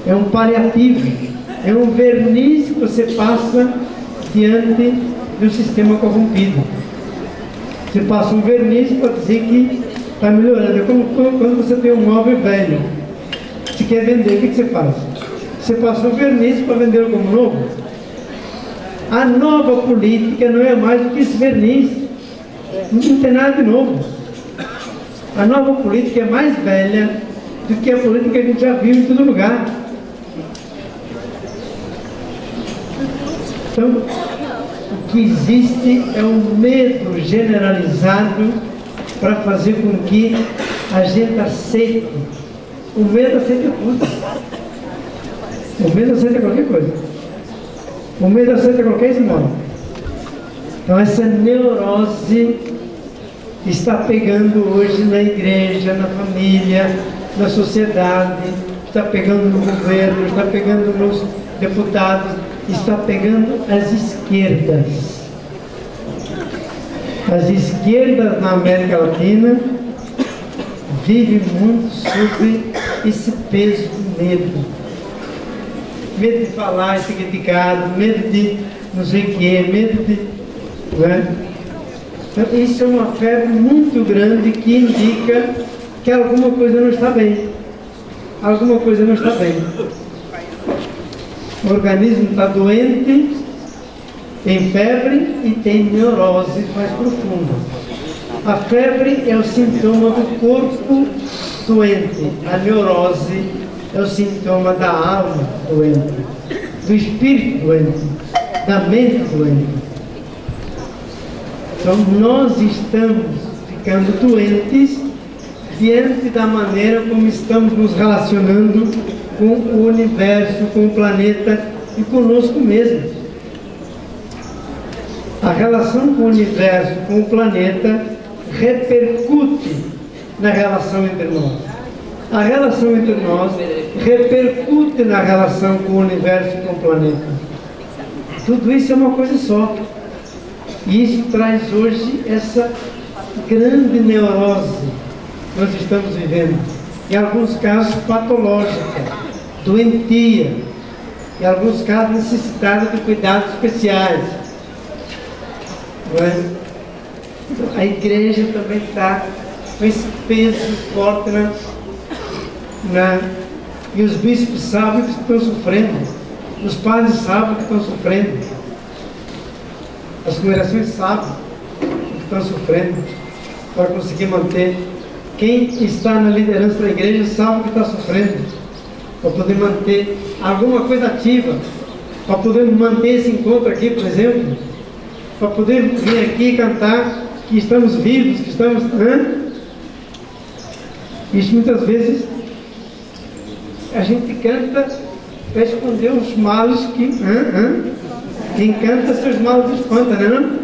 É um paliativo. É um verniz que você passa diante do sistema corrompido. Você passa um verniz para dizer que está melhorando. É como quando você tem um móvel velho. Você quer vender, o que você faz? Você passa um verniz para vender como novo. A nova política não é mais do que esse verniz. Não tem nada de novo. A nova política é mais velha do que a política que a gente já viu em todo lugar. Então, o que existe é um medo generalizado para fazer com que a gente aceite. O medo aceita tudo. O medo aceita qualquer coisa. O medo aceita qualquer esmola. Então essa neurose está pegando hoje na igreja, na família, na sociedade, está pegando no governo, está pegando nos deputados, está pegando as esquerdas. As esquerdas na América Latina vivem muito sobre esse peso do medo. Medo de falar e ser criticado, medo de não sei o que, medo de... Não é? Então, isso é uma febre muito grande que indica que alguma coisa não está bem. Alguma coisa não está bem. O organismo está doente, tem febre e tem neurose mais profunda. A febre é o sintoma do corpo doente. A neurose é o sintoma da alma doente, do espírito doente, da mente doente. Então nós estamos ficando doentes diante da maneira como estamos nos relacionando com o universo, com o planeta e conosco mesmo. A relação com o universo, com o planeta, repercute na relação entre nós. A relação entre nós repercute na relação com o universo e com o planeta. Tudo isso é uma coisa só. E isso traz hoje essa grande neurose que nós estamos vivendo. Em alguns casos patológica, doentia. Em alguns casos necessitada de cuidados especiais. Não é? A igreja também está com esse peso forte e os bispos sabem que estão sofrendo, os padres sabem que estão sofrendo, as congregações sabem que estão sofrendo para conseguir manter. Quem está na liderança da igreja sabe que está sofrendo para poder manter alguma coisa ativa, para poder manter esse encontro aqui, por exemplo, para poder vir aqui e cantar que estamos vivos, que estamos... Isso muitas vezes a gente canta para esconder os males que... Quem canta seus males espanta, não é?